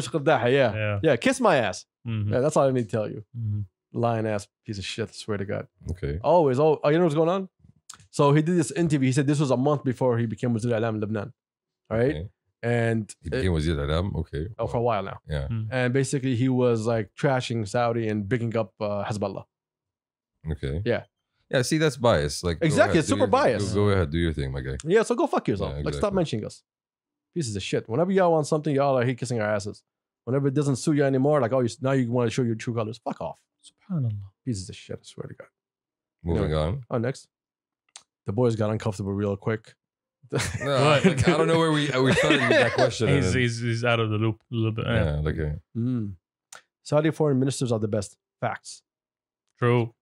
Qardahi. Yeah. Kiss my ass. Mm-hmm. Yeah, that's all I need to tell you. Mm-hmm. Lying ass piece of shit. I swear to God. Okay. Always. You know what's going on? So he did this interview. He said this was a month before he became Wazir Al-Alam in Lebanon. All right. Okay. And he became Wazir Al-Alam. Okay. Oh, for a while now. Yeah. And basically he was like trashing Saudi and bigging up Hezbollah. Okay. Yeah. Yeah. See, that's bias. Like exactly. It's super biased. Go ahead. Do your thing, my guy. Yeah. So go fuck yourself. Yeah, Like, stop mentioning us. Pieces of shit. Whenever y'all want something, y'all are hate kissing our asses. Whenever it doesn't suit you anymore, like, oh, now you want to show your true colors. Fuck off. Subhanallah. Pieces of shit, I swear to God. Moving on. Oh, next. The boys got uncomfortable real quick. No, I don't know where we started with that question. He's out of the loop a little bit. Yeah, okay. Saudi foreign ministers are the best. Facts. True.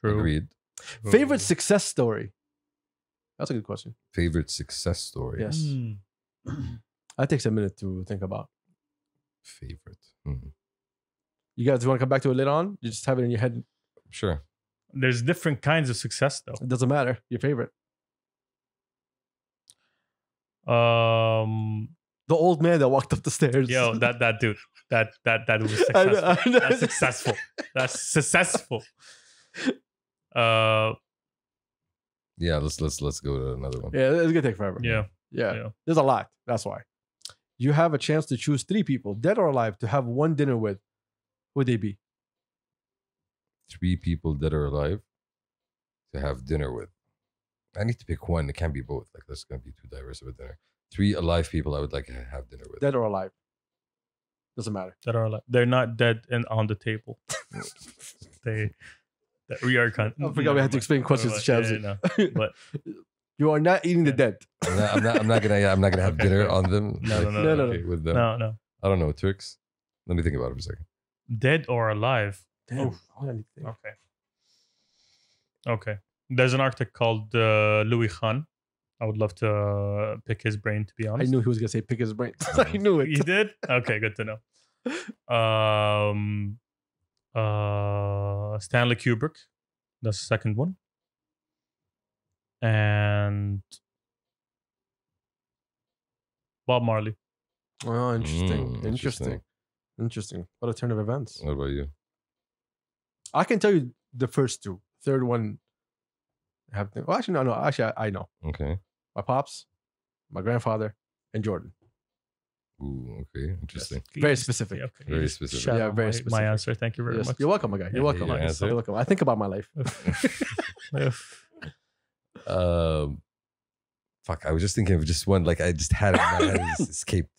Agreed. Favorite success story? That's a good question. Favorite success story? Yes. That takes a minute to think about. Favorite. You guys want to come back to it later on? You just have it in your head. Sure. There's different kinds of success, though. It doesn't matter. Your favorite. The old man that walked up the stairs. Yo, that dude. That was successful. I know. That's successful. That's successful. Yeah, let's go to another one. Yeah, it's gonna take forever. Yeah. There's a lot. That's why. You have a chance to choose 3 people, dead or alive, to have one dinner with. Who would they be? 3 people dead or alive to have dinner with. I need to pick one. It can't be both. Like, that's gonna be too diverse of a dinner. 3 alive people I would like to have dinner with. Dead or alive. Doesn't matter. Dead or alive. They're not dead and on the table. We are kind. I forgot we had to explain questions to Shabzy. Yeah, but you are not eating the dead. I'm not gonna have dinner on them. No. With them. No. I don't know tricks. Let me think about it for a second. Dead or alive? Damn. Okay. There's an architect called Louis Khan. I would love to pick his brain, to be honest. I knew he was gonna say pick his brain. I knew it. You did? Okay, good to know. Stanley Kubrick. That's the second one. And Bob Marley. Oh, Interesting. What a turn of events. What about you? I can tell you the first 2. Third one, I know. Okay. My pops, my grandfather, and Jordan. Ooh, okay. Interesting. Yes. Very specific. Okay. Very specific. Yeah, very specific. My answer. Thank you very much. You're welcome, my guy. You're welcome. You're welcome. I think about my life. Fuck, I was just thinking of just one. Like, I just had it in my head. It escaped.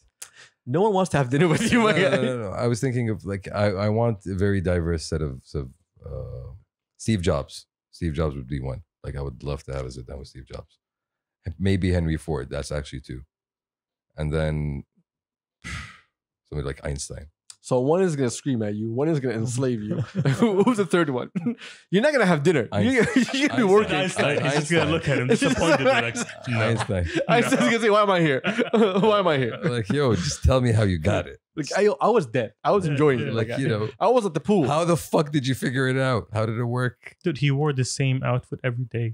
No one wants to have dinner with you, my guy. No. I was thinking of, like, I want a very diverse set of Steve Jobs. Steve Jobs would be one. Like, I would love to have a sit down with Steve Jobs. Maybe Henry Ford. That's actually 2. And then somebody like Einstein. So one is going to scream at you. One is going to enslave you. Who's the third one? You're not going to have dinner. You're going to be working. Einstein. He's just going to look at him disappointed. Einstein. Einstein's going to say, why am I here? Why am I here? Like, yo, just tell me how you got it. Like I was dead. I was enjoying it. Like, you know, I was at the pool. how the fuck did you figure it out? How did it work? Dude, he wore the same outfit every day.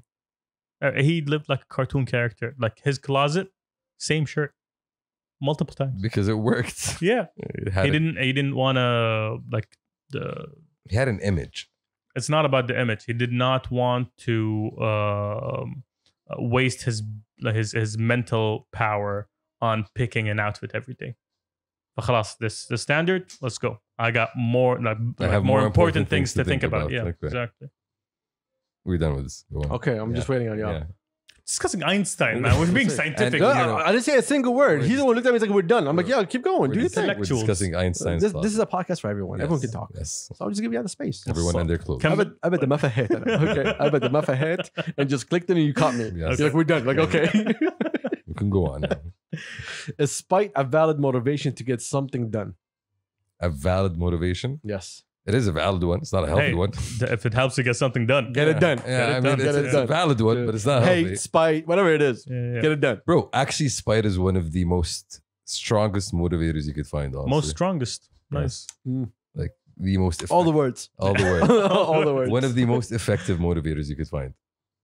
He lived like a cartoon character. Like his closet, same shirt, multiple times. Because it worked. Yeah, It had he didn't want to he had an image. It's not about the image. He did not want to waste his mental power on picking an outfit every day. فخلاص, this the standard. Let's go. I got more more important things to think about. Yeah, Okay. exactly. We're done with this. Go on. Okay, I'm just waiting on y'all. Yeah. Discussing Einstein, man. We're being scientific. No, here. I didn't say a single word. He's the one who looked at me and like, we're done. I'm like, yeah, keep going. Do your thing. We're Intellectuals. discussing Einstein's This thought. is a podcast for everyone. Yes, Everyone can talk. Yes. So I'll just give you the space. Everyone and their clothes. Can- I bet the mafia hit. Okay, I bet the mafia hit and just clicked in and you caught me. Yes. You're like, we're done. Like, okay. You can go on now. Is spite a valid motivation to get something done? A valid motivation. Yes. It is a valid one. It's not a healthy Hey, one. If it helps to get something done, Get it done. Yeah, I it mean, done. it's, Get it it's a done. valid one, but it's not healthy. Hate, spite, whatever it is. Yeah. Get it done. Bro, actually, spite is one of the most strongest motivators you could find. Honestly. Most strongest. Nice. Like the most. All the words. All the words. All the words. One of the most effective motivators you could find.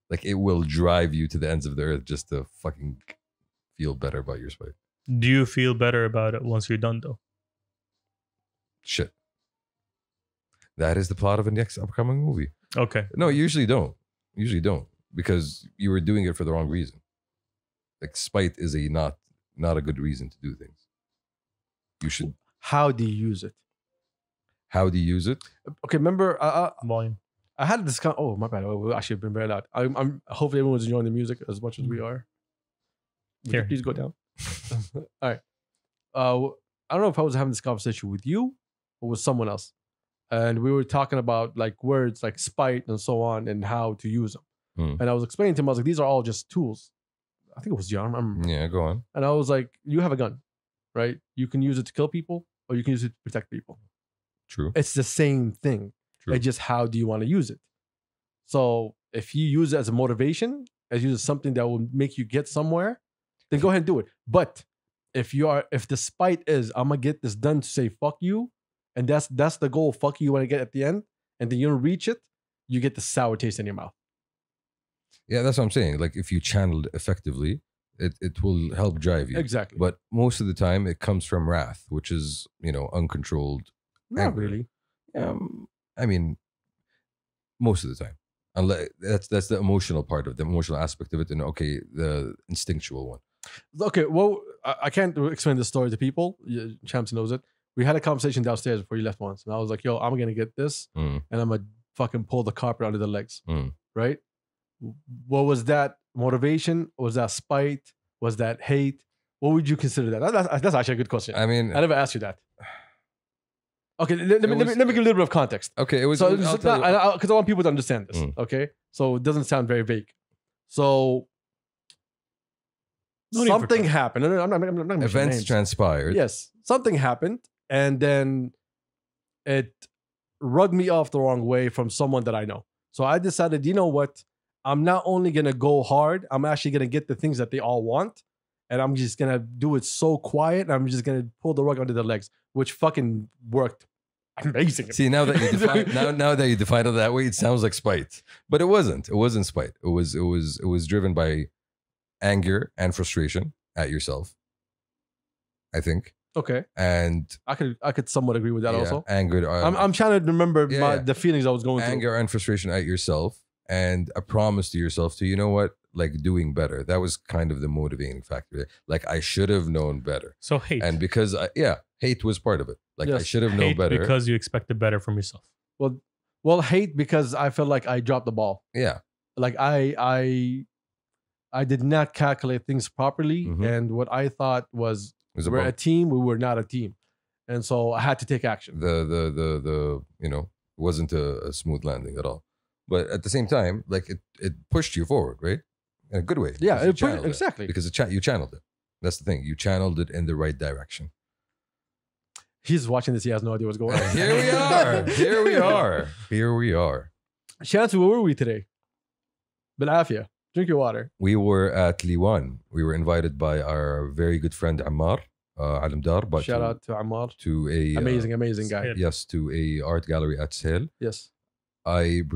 Like it will drive you to the ends of the earth just to fucking feel better about your spite. Do you feel better about it once you're done, though? Shit. That is the plot of a next upcoming movie. Okay. No, you usually don't. Usually don't. Because you were doing it for the wrong reason. Like spite is a not a good reason to do things. You should. How do you use it? How do you use it? Okay, remember, Volume. I had this kind. Oh, my bad. We actually have been very loud. I'm hopefully everyone's enjoying the music as much as we are. Would you Here. please go down. All right. I don't know if I was having this conversation with you or with someone else, and we were talking about like words like spite and so on and how to use them. And I was explaining to him, I was like, these are all just tools. I think it was John. Yeah, go on. And I was like, you have a gun, right? You can use it to kill people or you can use it to protect people. True. It's the same thing. True. It's just how do you want to use it? So if you use it as a motivation, as use it as something that will make you get somewhere, then go ahead and do it. But if the spite is I'm gonna get this done to say fuck you, and that's the goal, fuck you want to get at the end, and then you don't reach it, you get the sour taste in your mouth. Yeah, that's what I'm saying. Like if you channel it effectively, it will help drive you. Exactly. But most of the time it comes from wrath, which is, uncontrolled. Not anger. really. I mean, most of the time. Unless that's the emotional part of the emotional aspect of it, and okay, the instinctual one. Okay, well, I can't explain this story to people. Champs knows it. We had a conversation downstairs before you left once, and I was like, "Yo, I'm gonna get this, and I'm gonna fucking pull the carpet under the legs." Right? What was that motivation? Was that spite? Was that hate? What would you consider that? That's actually a good question. I mean, I never asked you that. Okay, let me give a little bit of context. okay, it was. So, I'll tell you- because I want people to understand this. Okay, so it doesn't sound very vague. So No need for something context. happened. No, I'm not gonna mention events names. transpired. Yes, something happened, and then it rubbed me off the wrong way from someone that I know. So I decided, you know what? I'm not only gonna go hard, I'm actually gonna get the things that they all want, and I'm just gonna do it so quiet. And I'm just gonna pull the rug under their legs, which fucking worked amazing. See, now that you define now that you define it that way, it sounds like spite, but it wasn't. It wasn't spite. It was driven by anger and frustration at yourself, I think, Okay, and I could somewhat agree with that also. anger. I'm trying to remember Yeah. the feelings I was going through. Anger and frustration at yourself, and a promise to yourself to, you know what, like doing better. That was kind of the motivating factor. Like I should have known better, So hate. and because hate was part of it. Like I Yes. should have known Hate better. because you expected better from yourself. Well, hate because I felt like I dropped the ball. Yeah, Like I did not calculate things properly, Mhm. and what I thought was it was we're a about team, we were not a team, and so I had to take action. the it wasn't a smooth landing at all. But at the same time, like it pushed you forward, right? In a good way. Yeah, because you channeled it. exactly. Because you channeled it. That's the thing. You channeled it in the right direction. He's watching this. He has no idea what's going on. Here we are. Here we are. Here we are. Chance, where were we today? Bilafia. Drink your water. We were at Liwan. We were invited by our very good friend Ammar, Alam Dar, but Shout out to Ammar. to a Amazing guy. Yeah. yes, to a art gallery at Sale. Yes. I'm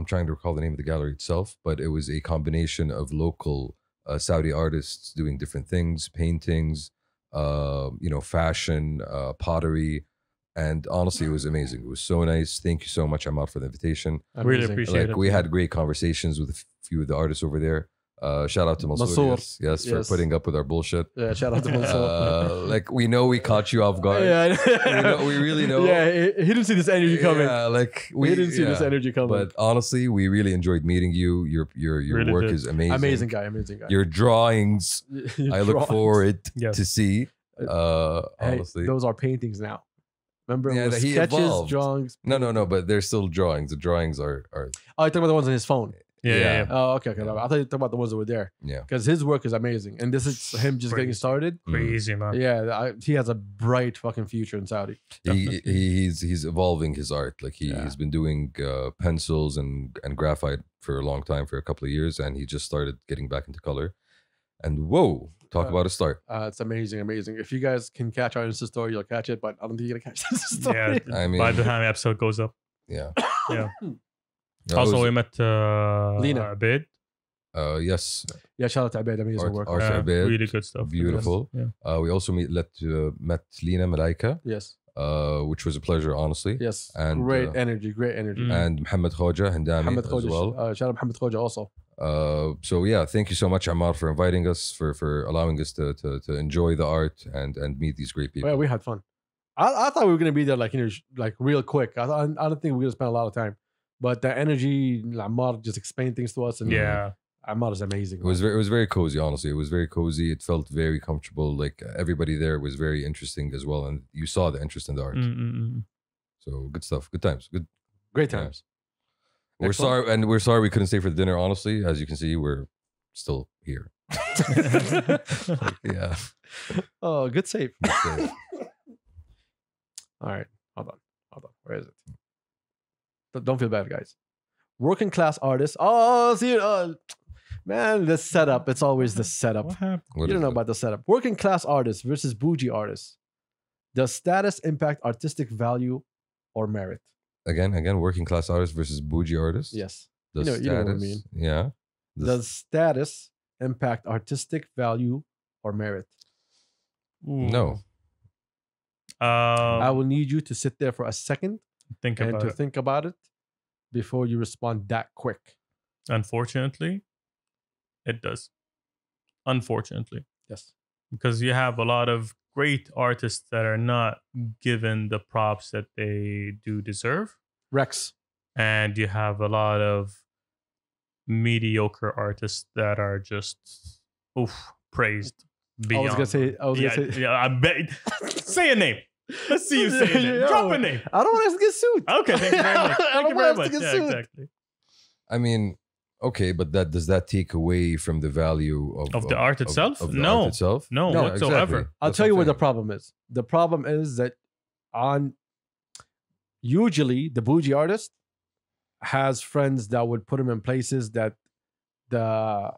trying to recall the name of the gallery itself, but it was a combination of local Saudi artists doing different things, paintings, fashion, pottery. And honestly, it was amazing. It was so nice. Thank you so much, Ammar, for the invitation. Really Amazing. appreciate it. We had great conversations with a few of the artists over there. Shout out to Mansour. Yes, for Yes. putting up with our bullshit. Yeah, shout out to Mansour. We know we caught you off guard. Yeah. We really know. Yeah, he didn't see this energy coming. Yeah, We didn't see this energy coming. But honestly, we really enjoyed meeting you. Your Really work did. is amazing. Amazing guy. Your drawings, I look forward Yes. to see. Hey, Honestly, those are paintings now. Remember, Yeah, it was that he sketches, evolved. drawings. no, but they're still drawings. The drawings are Oh, you're talking about the ones on his phone. Yeah. Oh, okay. I thought you were talking about the ones that were there. yeah. Because his work is amazing. And this is him just getting Crazy. started. Crazy, man. Yeah, he has a bright fucking future in Saudi. He's evolving his art. Like Yeah. he's been doing pencils and graphite for a long time, for a couple of years, and he just started getting back into color. And whoa, talk about a start. It's amazing. If you guys can catch our Insta story, you'll catch it. But I don't think you're going to catch this story. Yeah. I mean, By the time the episode goes up. yeah. Yeah. No, it Also, was- we met Lena. Abed. Yes, Yeah, shout out to Abed. Amazing work. Art Abed, Really good stuff. beautiful. Yeah. We also met Lena Malaika, Yes. which was a pleasure, honestly. Yes. And, great energy. Great energy. Mm. And Mohammed Khoja Hindami Mohammed as Khoja. well. Shout out Mohammed Khoja also. So yeah, thank you so much, Ammar, for inviting us, for allowing us to enjoy the art and meet these great people. Yeah, we had fun. I thought we were going to be there like real quick. I don't think we were going to spend a lot of time. But the energy, Ammar just explained things to us. And Yeah. Ammar is amazing. It was very cozy, honestly. It was very cozy. It felt very comfortable. Like everybody there was very interesting as well, and you saw the interest in the art. Mm. So good stuff, good times, good. Great times. We're Excellent. sorry we couldn't stay for the dinner. Honestly, as you can see, we're still here. Yeah. Oh, good save. So, All right. Hold on. Where is it? Don't feel bad, guys. Working class artists. Oh, see, man, the setup. It's always the setup. What happened? what You don't is know it? about the setup. Working class artists versus bougie artists. Does status impact artistic value or merit? Again, working class artists versus bougie artists. Yes. The You know what I status, mean. Yeah. The Does status impact artistic value or merit? Ooh. No. I will need you to sit there for a second Think and about to it. think about it before you respond that quick. Unfortunately, it does. Unfortunately. Yes. Because you have a lot of great artists that are not given the props that they do deserve. Rex. And you have a lot of mediocre artists that are just praised beyond. I was gonna say. I bet. Say a name. Let's see you say a name. Yo, Drop a name. I don't want us to get sued. Okay, thank you very much. I Thank don't you want very us to much. get Yeah, sued. exactly. I mean, okay, but does that take away from the value Of the art itself? Of the No. art itself? No, No, whatsoever. exactly. I'll That's tell you what what I'm the saying. problem is. The problem is that usually the bougie artist has friends that would put him in places that the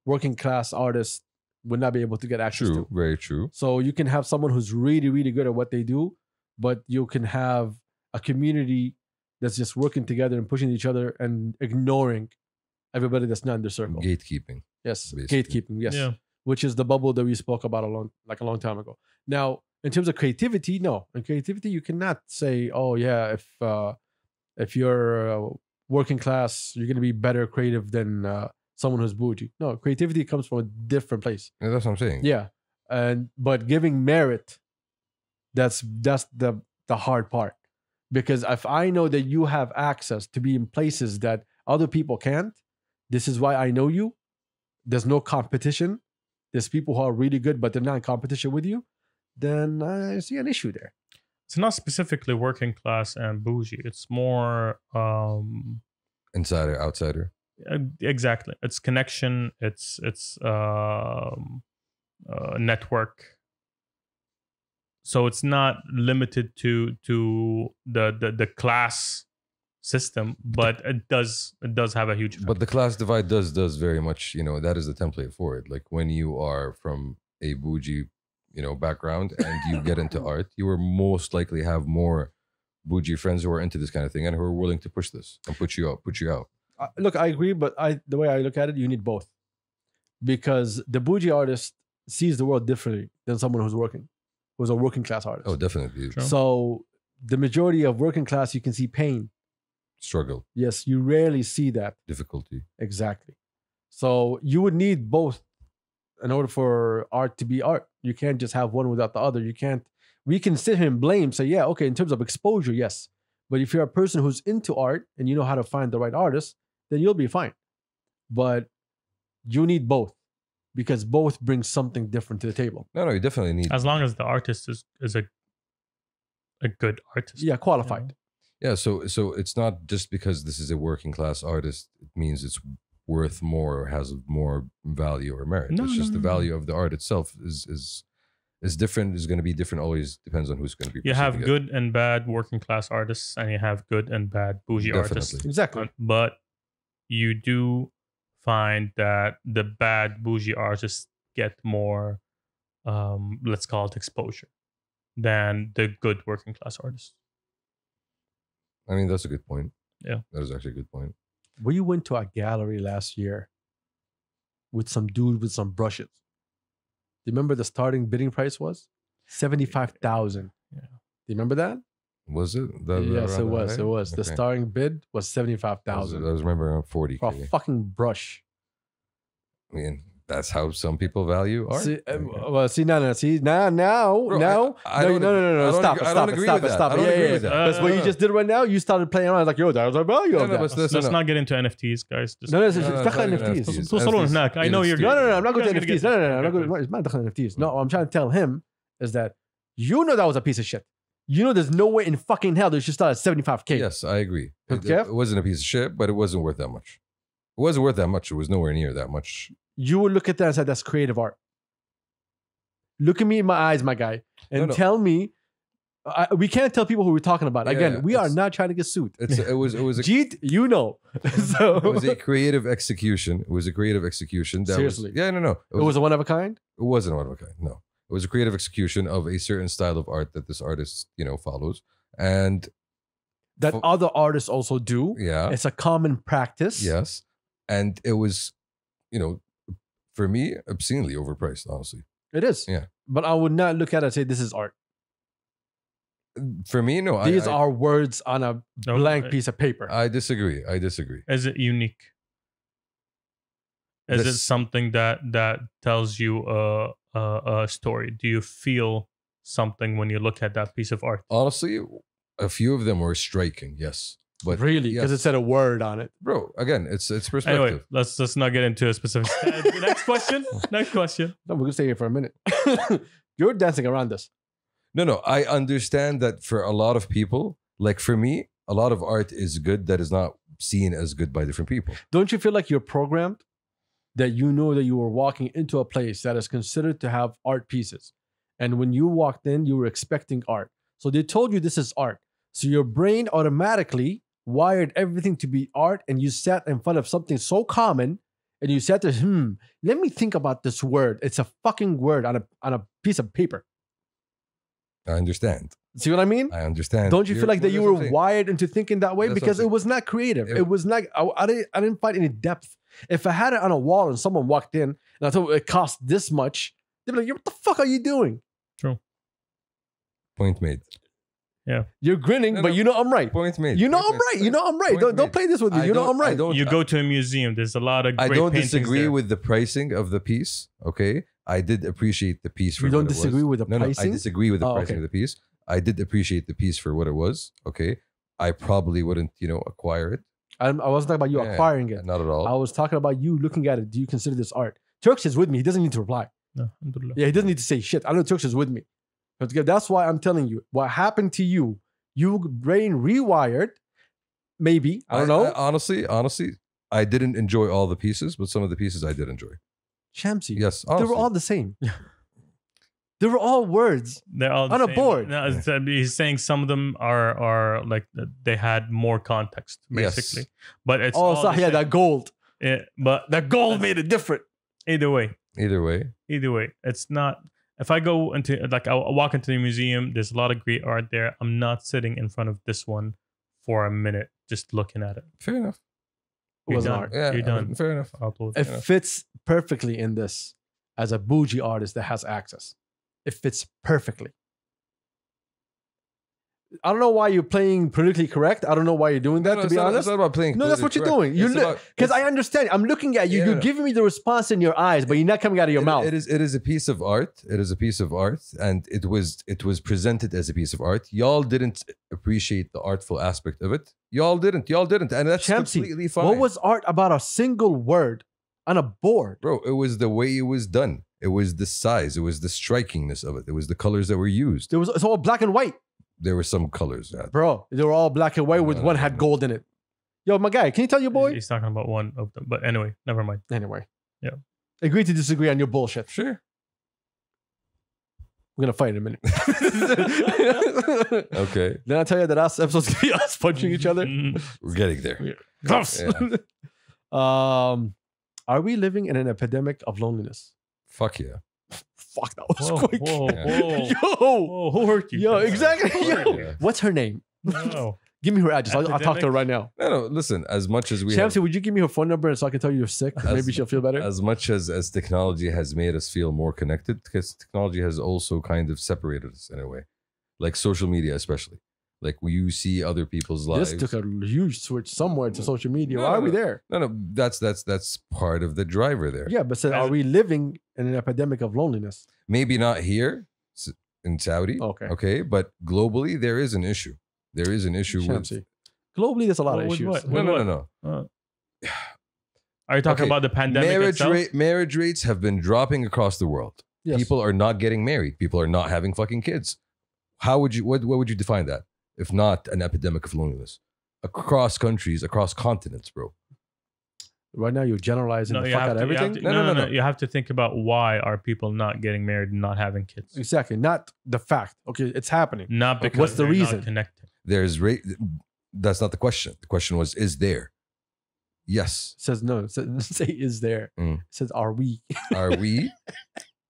working class artist would not be able to get access True, to. very true. So you can have someone who's really, really good at what they do, but you can have a community that's just working together and pushing each other and ignoring everybody that's not in their circle. Gatekeeping. Yes, basically. gatekeeping. Yes, Yeah. which is the bubble that we spoke about a long time ago. Now, in terms of creativity, no. In creativity, you cannot say, "Oh yeah, if you're working class, you're going to be better creative than someone who's bougie." No, creativity comes from a different place. Yeah, that's what I'm saying. Yeah, but giving merit, that's the hard part, because if I know that you have access to be in places that other people can't, this is why I know you. There's no competition. There's people who are really good, but they're not in competition with you. Then I see an issue there. It's not specifically working class and bougie. It's more Insider, outsider. exactly. It's connection. It's network. So it's not limited to the class system, but it does have a huge effect. But the class divide does very much, that is the template for it. Like when you are from a bougie background and you get into art, you will most likely have more bougie friends who are into this kind of thing and who are willing to push this and put you out. Look, I agree, but the way I look at it, you need both, because the bougie artist sees the world differently than someone who's a working class artist. Oh, definitely. True. So the majority of working class, you can see pain, Struggle, yes, you rarely see that. difficulty. Exactly. So you would need both in order for art to be art. You can't just have one without the other. We can sit here and blame, say, yeah, okay, in terms of exposure, yes. But if you're a person who's into art and you know how to find the right artist, then you'll be fine. But you need both, because both bring something different to the table. No, you definitely need. As long as the artist is a good artist. Yeah, qualified. Yeah, so it's not just because this is a working class artist, it means it's worth more or has more value or merit. No, It's just no, the no. value of the art itself is different, is going to be different, always depends on who's going to be You have perceiving it. good and bad working class artists, and you have good and bad bougie artists. Definitely. Exactly. But you do find that the bad bougie artists get more, let's call it exposure, than the good working class artists. I mean, that's a good point. Yeah. That is actually a good point. We went to a gallery last year with some dude with some brushes. Do you remember the starting bidding price was? 75,000. Yeah. Do you remember that? Was it? Yes, it around was. that It high? was. The Okay. starting bid was I 75,000 was remembering for a 40K. fucking brush. I mean, that's how some people value art. See, Okay. now, Bro, no, I don't no, agree- stop it, I don't stop it, agree stop with it, that. stop I it. don't Yeah, agree yeah, with yeah. that. That's what you just did right now. You started playing around like, yo, there's a value No, of no, that. but listen, Let's not get into NFTs, guys. Just No, it's No, not it's not NFTs. NFTs. توصلون هناك. I know you're NFTs. No, I'm not going You to guys are NFTs. gonna No, get- I'm not going to. It's not دخل NFTs. No, I'm trying to tell him is that you know that was a piece of shit. You know, there's no way in fucking hell they should start at 75K. Yes, I agree. It, Okay. it wasn't a piece of shit, but it wasn't worth that much. It wasn't worth that much. It was nowhere near that much. You would look at that and say, that's creative art. Look at me in my eyes, my guy, and No. tell me. We can't tell people who we're talking about. Yeah, Again, we are it's- not trying to get sued. It was a Jeet, you know. So it was a creative execution. It was a creative execution. That Seriously. no. it was a one of a kind. It wasn't one of a kind. No, it was a creative execution of a certain style of art that this artist, follows. And That For- other artists also do. yeah, It's a common practice. yes, and it was, for me, obscenely overpriced. Honestly, It is. Yeah. But I would not look at it and say this is art. for me, no. These I are words on a No, blank piece of paper. I disagree. I disagree. Is it unique? Is it This- something that tells you a story? Do you feel something when you look at that piece of art? Honestly, a few of them were striking. Yes, but really? Because yes. it said a word on it. bro, again, it's perspective. Anyway, let's not get into a specific. Next question. Next question. No, we're going to stay here for a minute. You're dancing around this. No, I understand that for a lot of people, like for me, a lot of art is good that is not seen as good by different people. Don't you feel like you're programmed that you know that you were walking into a place that is considered to have art pieces? And when you walked in, you were expecting art. So they told you this is art. So your brain automatically wired everything to be art, and you sat in front of something so common and you said to, let me think about this word. It's a fucking word on a piece of paper. I understand. See what I mean? I understand. Don't you feel like that you were saying. wired into thinking that way? That's what Because I'm it was not creative. It- It was not, I didn't find any depth. If I had it on a wall and someone walked in and I told them it cost this much, they'd be like, what the fuck are you doing? Point made. You're grinning, No, but no. you know I'm right. Point made. You know Point I'm made. right. You know I'm right. Point Don't made. play this with me. I You know don't- I'm right. I don't- You go to a museum. There's a lot of I great don't paintings disagree there. with the pricing of the piece. Okay, I did appreciate the piece for You don't what it was. disagree with the No, I pricing? disagree with the Oh, pricing okay. of the piece. I did appreciate the piece for what it was. Okay, I probably wouldn't, acquire it. I wasn't talking about you Yeah, acquiring it. Not at all. I was talking about you looking at it. Do you consider this art? Turks is with me. He doesn't need to reply. No, alhamdulillah. Yeah, he doesn't need to say shit. I know Turks is with me. But that's why I'm telling you what happened to you. You brain rewired. Maybe. I don't know. honestly, I didn't enjoy all the pieces, but some of the pieces I did enjoy. Shamsi. Yes, They honestly. were all the same. They were all words. They're all the On a same. board. No, he's saying some of them are like they had more context, Yes. basically. But it's Oh, all so, the yeah, same. that gold. Yeah, but That gold made it different. either way, Either way, it's not. If I go into like I walk into the museum, there's a lot of great art there. I'm not sitting in front of this one for a minute just looking at it. Fair enough. It You're was done. art. Yeah, You're done. Fair enough. It fits perfectly in this as a bougie artist that has access. It fits perfectly. I don't know why you're playing politically correct. I don't know why you're doing that, to be honest. It's not about playing. No, that's what you're politically doing. correct. It's Because about- I understand. I'm looking at you. Yeah, You're no. giving me the response in your eyes, but you're not coming out of your mouth. It is a piece of art. It is a piece of art, and it was presented as a piece of art. Y'all didn't appreciate the artful aspect of it. Y'all didn't, and that's Champsy, completely fine. what was art about a single word on a board? Bro, it was the way it was done. It was the size. It was the strikingness of it. It was the colors that were used. It's all black and white, There were some colors. bro. They were all black and white with No, one no, had no. gold in it. Yo, my guy, can you tell your boy? He's talking about one of them. But anyway, never mind. Anyway, Yeah. Agree to disagree on your bullshit. Sure. We're gonna fight in a minute. Okay. Then I tell you that last episode's gonna be us punching each other. We're getting there. Gloves. Yeah. Are we living in an epidemic of loneliness? Fuck yeah. Fuck, that was Whoa, quick. whoa, Yeah. whoa. Yo, Whoa, who hurt you? yo, exactly. Yo. Yeah. What's her name? No. Give me her address. I'll talk to her Epidemic? right now. No. Listen. As much as we have, Champsy, would you give me her phone number so I can tell you you're sick? As- Maybe she'll feel better. as much as technology has made us feel more connected, because technology has also kind of separated us in a way, like social media, especially. Like you see other people's lives. This took a huge switch somewhere to social media. No, Why are no, we no. there? No, that's part of the driver there. Yeah, but As are a- we living in an epidemic of loneliness? Maybe not here in Saudi. Okay. Okay, but globally there is an issue. There is an issue with. Champsy. Globally, there's a lot of With issues. what? No. Are you talking Okay, about the pandemic itself? Marriage rates have been dropping across the world. Yes. People are not getting married. People are not having fucking kids. How would you? What would you define that if not an epidemic of loneliness across countries, across continents, bro? Right now, you're generalizing the you fuck have out of to- you have everything. to- No. no. You have to think about why are people not getting married and not having kids? Exactly. Not the fact. Okay, it's happening. Not because what's the they're not reason? connected. There's that's not the question. The question was, is there? Yes. It says no. It says, say is there. Mm. It says are we? Are we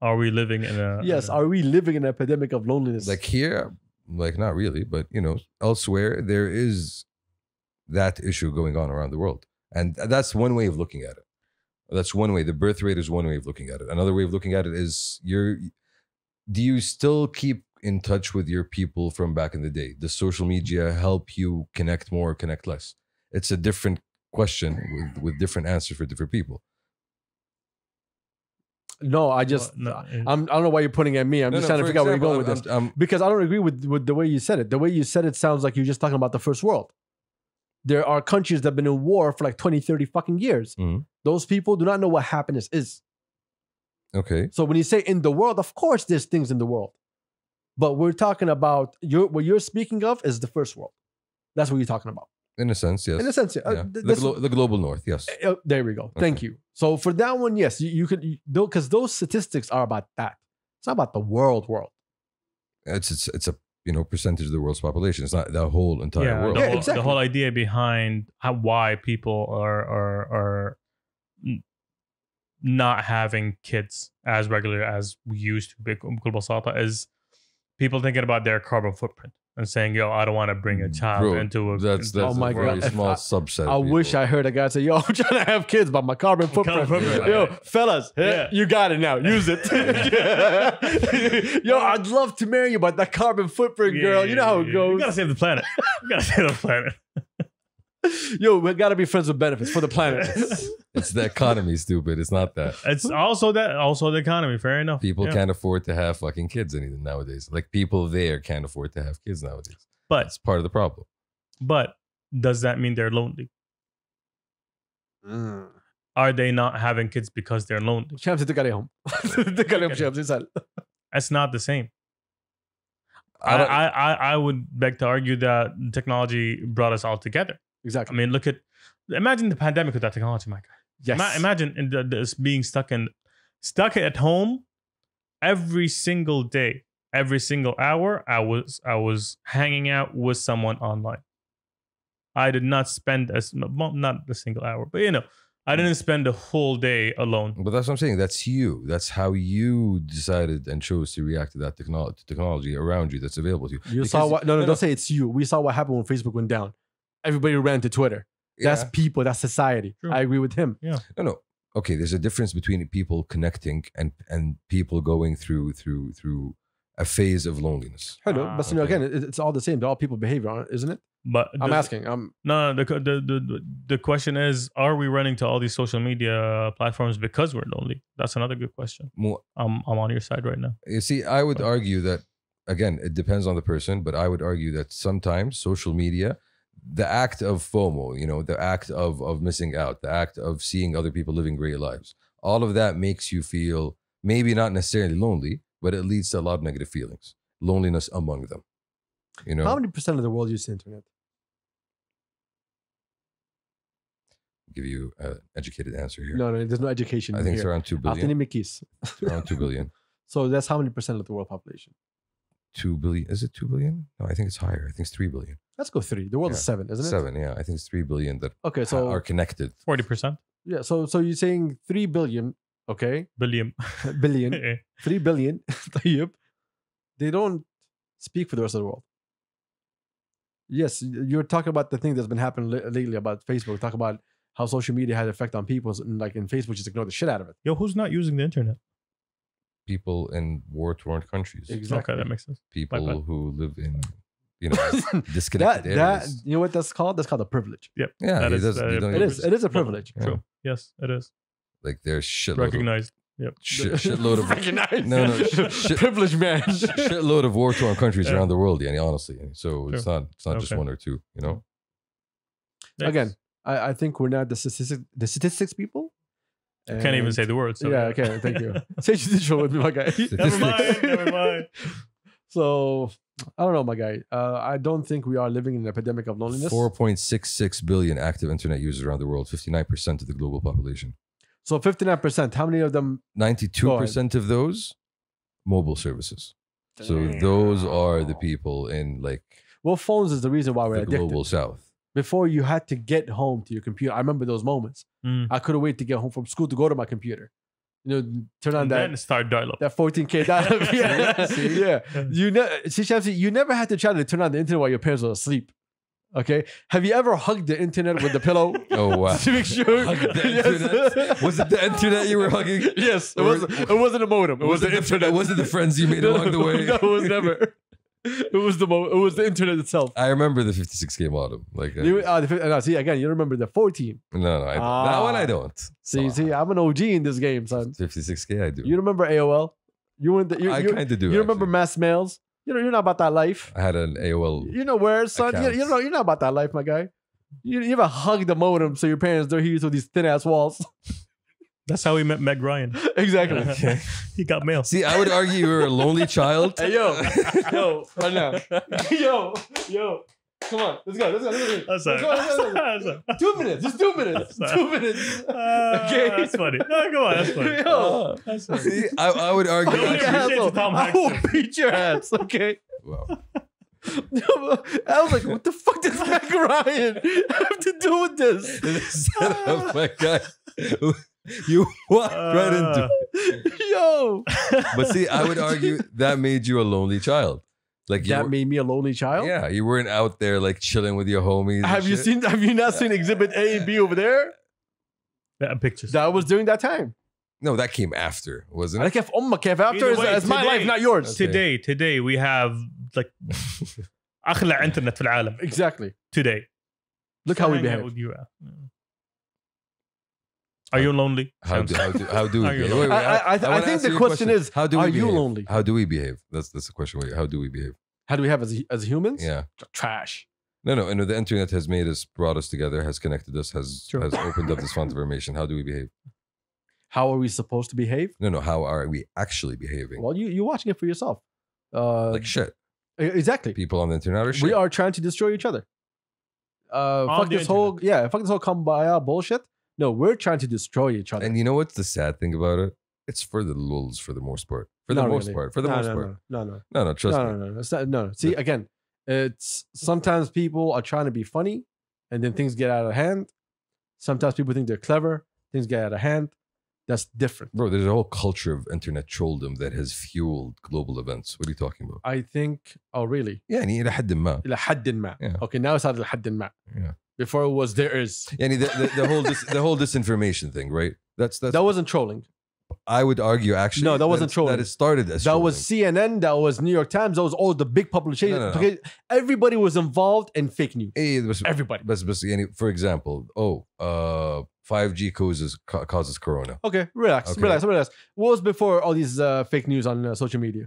Are we living in a Yes. in a- Are we living in an epidemic of loneliness? like here? Like not really, but elsewhere there is that issue going on around the world, and that's one way of looking at it. That's one way. The birth rate is one way of looking at it. Another way of looking at it is do you still keep in touch with your people from back in the day? Does social media help you connect more or connect less? It's a different question with different answers for different people. no, I just. I don't know why you're putting at me. I'm just trying to figure out where you're going with this. Because I don't agree with the way you said it. The way you said it sounds like you're just talking about the first world. There are countries that have been in war for like 20, 30 fucking years. Mhm. Those people do not know what happiness is. Okay. So when you say in the world, of course there's things in the world. But we're talking about, what you're speaking of is the first world. That's what you're talking about. In a sense, yes. In a sense, Yeah. The global north, yes. there we go. Thank you. So for that one, yes, you could, because those statistics are about that. It's not about the world. It's a percentage of the world's population. It's not the whole entire world. Yeah, exactly. The whole idea behind why people are not having kids as regular as we used to is people thinking about their carbon footprint and saying, yo, I don't want to bring a child Bro, into a that's Oh my a very God. small I- subset. I of wish people. I heard a guy say, yo, I'm trying to have kids, but my carbon footprint. footprint. Yo, fellas, Yeah. you got it now. Use it. Yo, I'd love to marry you, but that carbon footprint, girl, you know how it We goes. gotta save the planet. We gotta save the planet. Yo, we gotta be friends with benefits for the planet. It's the economy, stupid. It's not that. It's also the economy. Fair enough. People Yeah. can't afford to have fucking kids nowadays. Like people there can't afford to have kids nowadays. But It's part of the problem. does that mean they're lonely? Are they not having kids because they're lonely? Champs, te home. Te home, Champs. Sal. That's not the same. I don't- I would beg to argue that technology brought us all together. I Exactly. mean, imagine the pandemic without technology, my guy. Yes. Imagine this being stuck at home every single day, every single hour. I was hanging out with someone online. I did not spend not a single hour, but I didn't spend the whole day alone. But that's what I'm saying. That's you. That's how you decided and chose to react to that technology around you that's available to you. You saw what? No, don't say it's you. We saw what happened when Facebook went down. Everybody ran to Twitter. That's people. That's society. True. I agree with him. Yeah. No. Okay, there's a difference between people connecting and people going through a phase of loneliness. Hello, but again, it's all the same. They're all people behavior, isn't it? But I'm asking. No, the question is, are we running to all these social media platforms because we're lonely? That's another good question. I'm on your side right now. You see, I would argue that, again, it depends on the person, but I would argue that sometimes social media, the act of FOMO, the act of missing out, the act of seeing other people living great lives, all of that makes you feel maybe not necessarily lonely, but it leads to a lot of negative feelings, loneliness among them. How many % of the world use the internet? Give you an educated answer here. No, there's no education. I think it's here. around 2 billion. It's Around 2 billion. So that's how many % of the world population? 2 billion. Is it 2 billion? No, I think it's higher. I think it's 3 billion. Let's go 3. The world is 7, isn't it? 7, yeah. I think it's 3 billion that okay, so are connected. 40%. Yeah, so you're saying 3 billion, okay? Billion. 3 billion. They don't speak for the rest of the world. Yes, you're talking about the thing that's been happening lately about Facebook. Talk about how social media had an effect on people, and like in Facebook, just ignore the shit out of it. Yo, who's not using the internet? People in war-torn countries. Exactly. Okay, that makes sense. People who live in, disconnected areas. You know what that's called? That's called a privilege. Yep. Yeah, That is, It is a privilege. Yeah. True. Yes, it is. Like there's shitload Recognized. Yep. shitload of Recognized. No, Privilege, man. shitload of war-torn countries Yeah. around the world, honestly. So it's not just Okay. one or two, Next. Again, I think we're not the statistics people. Can't even say the word. So yeah, okay, thank you. Say judicial with me, my guy. Never mind. So I don't know, my guy. I don't think we are living in an epidemic of loneliness. 4.66 billion active internet users around the world, 59% of the global population. So 59%. How many of them? 92% of those, mobile services. So those are the people in Well, phones is the reason why we're the addicted. global south. Before you had to get home to your computer. I remember those moments. I couldn't wait to get home from school to go to my computer. Turn on And then start dial-up. that 14K dial-up. Yeah. See? Yeah. You never had to try to turn on the internet while your parents were asleep. Okay. Have you ever hugged the internet with the pillow? Oh, wow. To make sure. Hugged the Yes. internet? Was it the internet you were hugging? Yes. Or- It wasn't a modem. It was the internet. Was it the friends you made along the way? No, it was never. It was the internet itself. I remember the 56K modem. See, again, you remember the 14. No, that one I don't. See, I'm an OG in this game, son. 56K I do. You remember AOL? I kind of do. You remember actually. mass mails? You're not about that life. I had an AOL. You know where, son? Accounts. You're not about that life, my guy. You ever hug the modem so your parents don't hear you through these thin ass walls? That's how we met Meg Ryan. Exactly. Okay. He got mail. See, I would argue you were a lonely child. Hey, yo, right now. Yo. Come on, let's go. That's Let's go. 2 minutes. Just 2 minutes. That's 2 minutes. Okay. That's funny. No, come on. That's funny. Yo. That's funny. See, I would argue. Don't be an appreciate asshole. the Tom I Hanks will thing. beat your ass. Okay. Wow. I was like, what the fuck does Meg Ryan have to do with this? Oh my god. You walked right into it. Yo. But see, I would argue that made you a lonely child. Like That made me a lonely child? yeah, you weren't out there like chilling with your homies. and Have you not seen exhibit A and B over there? Yeah, pictures. That was during that time. No, that came after, wasn't I it? كيف أمك كيف after Either way, is my today- life, not yours. Okay. Today we have like أغلى internet في العالم. Exactly. Today. Look how we Hang out behave. with you. Are you lonely? How do we Are you behave? lonely? I wanna think answer the your question is, how do we are you behave? lonely? How do we behave? That's the question. How do we behave? How do we have as humans? Yeah. Trash. No. And the internet has brought us together, has connected us, has True. opened up this font of information. How do we behave? How are we supposed to behave? No. How are we actually behaving? Well, you're watching it for yourself. Like shit. Exactly. People on the internet are shit. We are trying to destroy each other. Fuck the this whole kumbaya bullshit. No, we're trying to destroy each other. And you know what's the sad thing about it? It's for the lulz for the most part. For the Not most really. part. For the most part. No, trust me. No. It's not, no. See, again, it's sometimes people are trying to be funny and then things get out of hand. Sometimes people think they're clever things get out of hand, that's different. Bro, there's a whole culture of internet trolldom that has fueled global events. What are you talking about? I think, oh really? يعني إلى حد ما. إلى حد ما. Yeah. Okay, now it's إلى حد ما. Yeah. Before it was there is. يعني the whole disinformation thing, right? That's That wasn't trolling. I would argue actually. No, that wasn't trolling. That it started as That trolling. was CNN, that was New York Times, that was all the big publications. No. Because everybody was involved in fake news. بس Everybody. يعني, for example, 5G causes corona. Okay, relax. What was before all these fake news on social media?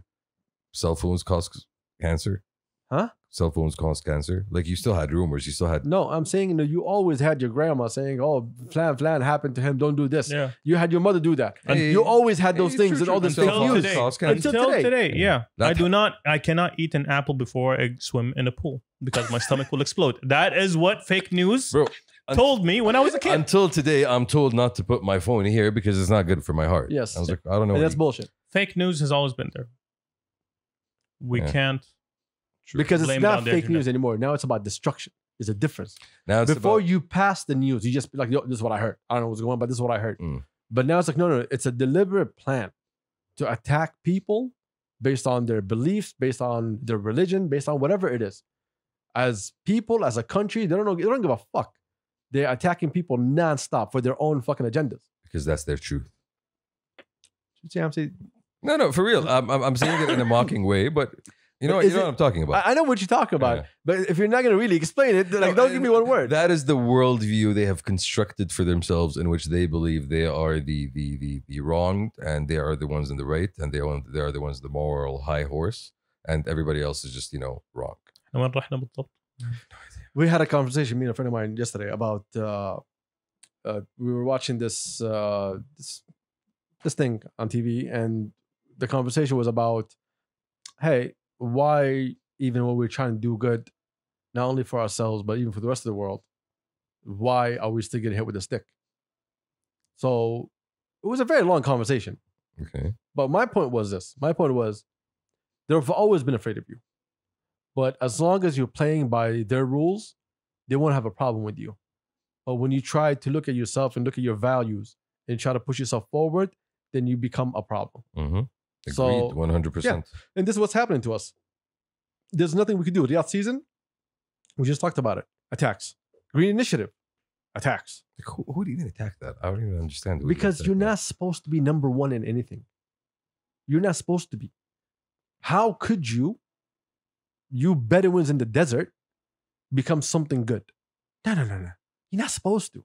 Cell phones cause cancer. Huh? Cell phones cause cancer. Like you still had rumors. You still had. No, I'm saying you always had your grandma saying, "Oh, flan happened to him. Don't do this." Yeah. You had your mother do that. Hey, you always had those things and all this fake Until news. today. Cause cancer. Until today. Yeah. That- I cannot eat an apple before I swim in a pool because my stomach will explode. That is what fake news Bro, told me when I was a kid. until today, I'm told not to put my phone here because it's not good for my heart. Yes. I was like, I don't know. And what that's bullshit. Fake news has always been there. We Yeah. can't. Because it's blame it on not the fake internet. news anymore. Now it's about destruction. There's a difference. Now it's Before about, you pass the news, you just be like, "Yo, this is what I heard. I don't know what's going on, but this is what I heard." Mm. But now it's like, no, it's a deliberate plan to attack people based on their beliefs, based on their religion, based on whatever it is. As people, as a country, they don't give a fuck. They're attacking people nonstop for their own fucking agendas. because that's their truth. See what I'm saying? No, for real. I'm saying it in a mocking way, but you know Is what it- I'm talking about. I know what you're talking about, Yeah. but if you're not gonna really explain it, then, like, don't give me one word. That is the worldview they have constructed for themselves, in which they believe they are the wronged, and they are the ones in the right, and they are the ones the moral high horse, and everybody else is just wrong. وين رحنا بالضبط؟ We had a conversation, me and a friend of mine, yesterday about we were watching this thing on TV, and the conversation was about, hey, why even when we're trying to do good, not only for ourselves but even for the rest of the world, why are we still getting hit with a stick? So it was a very long conversation. Okay. But my point was this. My point was, they've always been afraid of you. But as long as you're playing by their rules, they won't have a problem with you. But when you try to look at yourself and look at your values and try to push yourself forward, then you become a problem. Mm-hmm. Agreed. So, 100%. And this is what's happening to us. There's nothing we can do. Riyadh season, we just talked about it. Attacks. Green Initiative. Attacks. Like, who would even attack that? I don't even understand. who would Because attack you're that. not supposed to be number one in anything. You're not supposed to be. How could you Bedouins in the desert, become something good? No. You're not supposed to.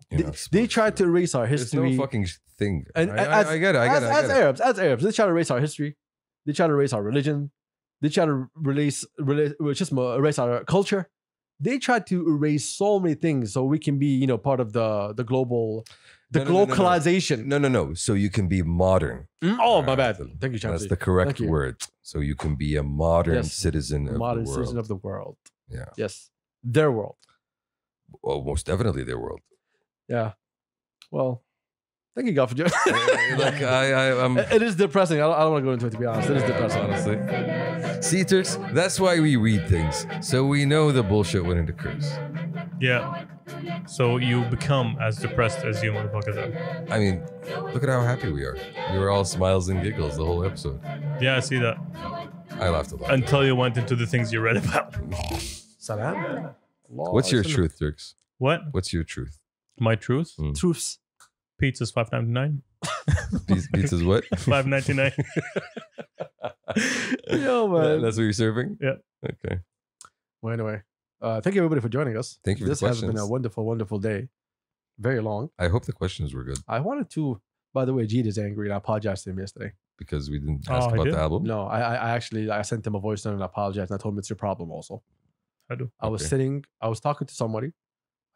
You're not They supposed tried to erase our There's history. no fucking thing. And I get it. I get it. as Arabs, they try to erase our history. They try to erase our religion. They try to erase our culture. They try to erase so many things so we can be, part of the global, No. globalization. No. So you can be modern. Oh, my bad. That's Thank you, That's Chamsi. the correct Thank you. word. So you can be a modern Yes. citizen of Modern the world. citizen of the world. Yeah. Yes. Their world. Well, most definitely their world. Yeah. Well, thank you, God, for joining. I'm It is depressing. I don't want to go into it, to be honest. It is depressing. honestly. See, Turks, that's why we read things. So we know the bullshit when it occurs. Yeah. So you become as depressed as you motherfuckers are. I mean, look at how happy we are. We were all smiles and giggles the whole episode. Yeah, I see that. I laughed a lot. Until you went into the things you read about. Salam. What's your truth, Turks? What? What's your truth? My truth? Truths. Pizza's $5.99. Pizza's what? $5.99. Yo, man. That's what you're serving? Yeah. Okay. Well, anyway, thank you everybody for joining us. Thank you for the This has been a questions. wonderful, wonderful day. Very long. I hope the questions were good I wanted to, by the way, Jeet is angry and I apologized to him yesterday. because we didn't Oh, ask I about did? the album. No, I actually sent him a voice note and I apologized and I told him it's your problem also. I do. I was Okay. talking to somebody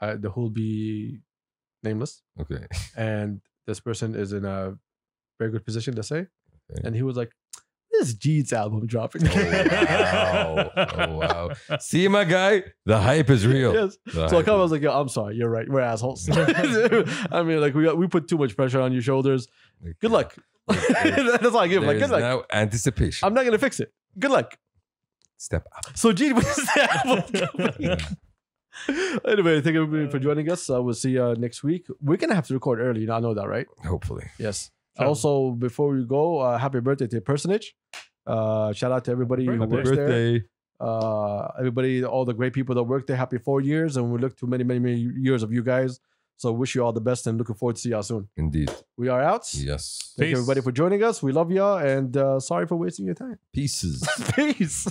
who will be nameless, Okay. and this person is in a very good position to say. Okay. And he was like, this Jeet's album dropping. Wow. Oh, wow. See, my guy, the hype is real. Yes. The So I hype was like, yo, I'm sorry, you're right. We're assholes. I mean, like we put too much pressure on your shoulders. is- Good luck. That's all I give him. Like, There good is luck. now anticipation. I'm not gonna fix it. Good luck. Step up. So Jeet was the album company. Anyway, thank everybody for joining us. We'll see you next week. We're gonna have to record early. You know, I know that, right? Hopefully. Yes. Sure. Also, before we go, happy birthday to Personage. Shout out to everybody who Happy works there. Birthday. Everybody, all the great people that work there. Happy 4 years, and we look to many, many, many years of you guys. So wish you all the best, and looking forward to see y'all soon. Indeed. We are out. Yes. Thank you Peace. everybody for joining us. We love y'all, and sorry for wasting your time. Pieces. Peace.